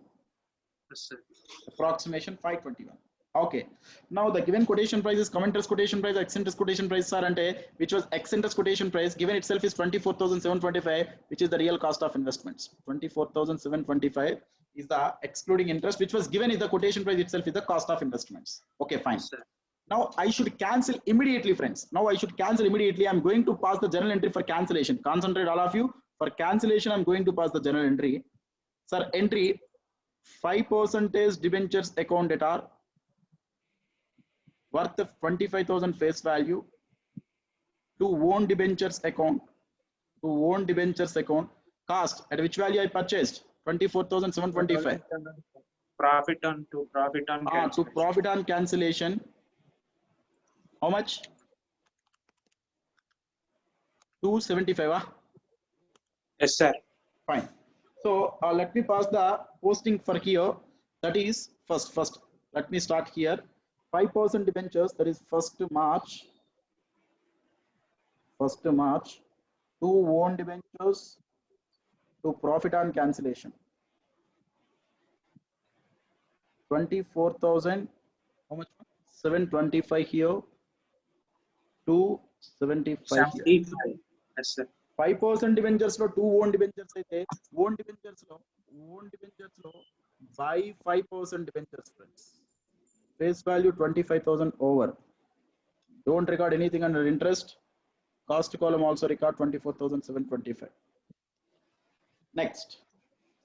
Yes, sir. Approximation 521. Okay. Now the given quotation price is common interest quotation price, ex-interest quotation price, sir, ante which was ex-interest quotation price given itself is 24,725, which is the real cost of investments. 24,725 is the excluding interest, which was given is the quotation price itself is the cost of investments. Okay, fine. Yes, sir. Now I should cancel immediately, friends. Now I should cancel immediately. I'm going to pass the journal entry for cancellation. Concentrate, all of you. For cancellation, I'm going to pass the journal entry. Sir, entry 5% debentures account debtor worth of 25,000 face value to own debentures account. Cost at which value I purchased 24,725. Profit on cancellation. To profit on cancellation. How much? 275. Yes, sir. Fine. So let me pass the posting for here. That is first. Let me start here. 5% debentures. That is 1st March. 1st March. To own debentures. To profit on cancellation. 24,000. How much? 725 here. 275 here. 75. Yes, sir. 5% debentures లో 2 own debentures అయితే own debentures లో buy 5% debentures, friends. Face value 25,000 over. Don't record anything under interest. Cost column also record 24,725. Next.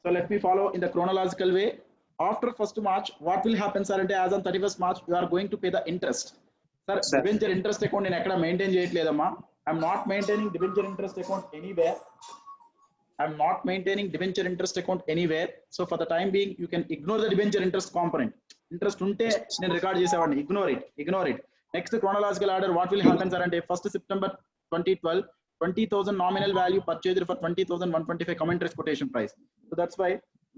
So let me follow in the chronological way. After 1st March, what will happen, sir? As on 31st March, you are going to pay the interest. Sir, debenture interest account in ekkada maintain cheyatledamma. I'm not maintaining debenture interest account anywhere. I'm not maintaining debenture interest account anywhere. So for the time being, you can ignore the debenture interest component. Interest unte నేను record చేసేవాడిని. Ignore it. Next chronological order, what will happen sir అంటే 1st September 2012, 20,000 nominal value purchased for 20,125 come interest quotation price. So that's why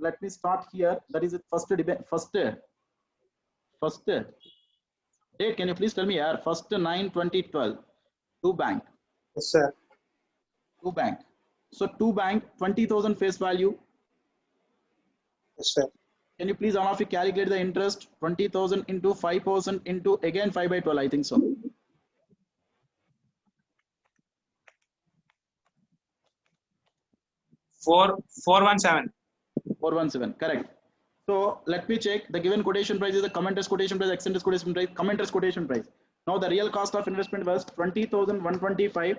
let me start here. That is first date. Can you please tell me here? 1st 9/2012. To bank. Yes, sir. To bank. So to bank 20,000 face value. Yes, sir. Can you please all of you calculate the interest? 20,000 into 5% into again 5/12. I think so. 417. 417. Correct. So let me check. The given quotation price is the come interest quotation price, ex interest quotation price, come interest quotation price. Now the real cost of investment was 20,125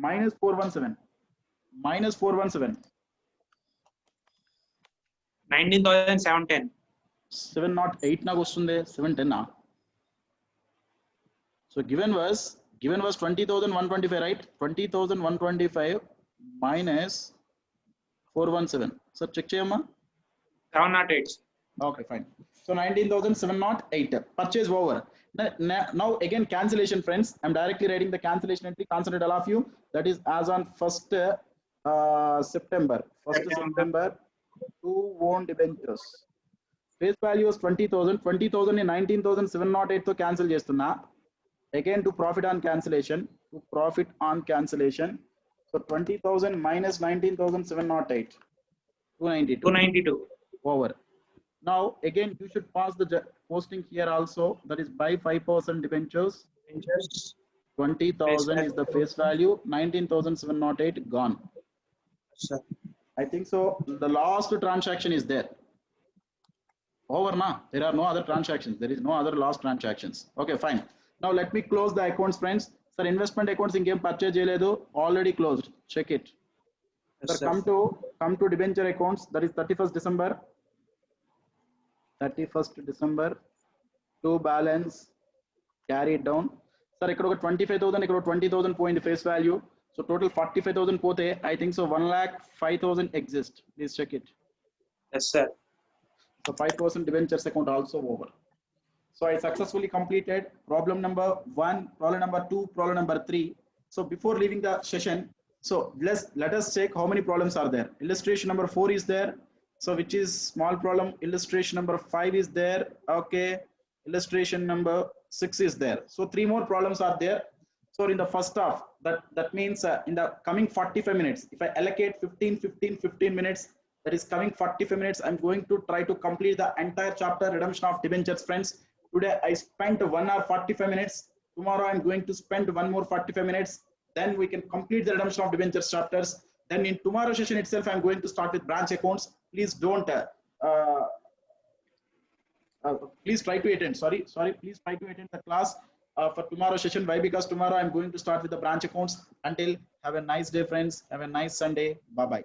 minus 417. Minus 417. 19,710. 708 na gostundi 710 na. So given was 20,125, right? 20,125 minus 417. So check cheyamma. 708. Okay, fine. So 19,708. Purchase over. Now again cancellation, friends. I'm directly writing the cancellation entry. Concentrate all of you. That is as on 1st September. 1st September. 2 owned debentures. Face value was 20,000. 20,000 in 19,708 to cancel chestunna. Again to profit on cancellation. So 20,000 minus 19,708. 292. Over. Now again you should pass the posting here also. That is buy 5% debentures. 20,000 is the face value. 19,708 gone. Sir. I think so. The last transaction is there. Over na. There are no other transactions. There is no other last transactions. Okay, fine. Now let me close the accounts, friends. Sir, investment accounts ingame purchase cheyaledu. Already closed. Check it. Yes, Sir, sir. come to debenture accounts. That is 31st December. 31st December. To balance. Carry it down. Sir, ikkada oka 25,000, ikkada 20,000 point face value. So total 45,000 pothe. I think so 1,05,000 exist. Please check it. Yes, sir. So 5% debentures account also over. So I successfully completed problem number 1, problem number 2, problem number 3. So before leaving the session, so let us check how many problems are there. Illustration number 4 is there. So which is small problem. Illustration number 5 is there. Okay. Illustration number 6 is there. So 3 more problems are there. So in the first half, that means in the coming 45 minutes, if I allocate 15 minutes, that is coming 45 minutes, I'm going to try to complete the entire chapter redemption of debentures, friends. Today I spent 1 hour 45 minutes. Tomorrow I'm going to spend 1 more 45 minutes. Then we can complete the redemption of debentures chapters. Then in tomorrow's session itself, I'm going to start with branch accounts. Please don't. Please try to attend. Please try to attend the class for tomorrow's session. Why? Because tomorrow I'm going to start with the branch accounts. Until have a nice day, friends. Have a nice Sunday. Bye bye.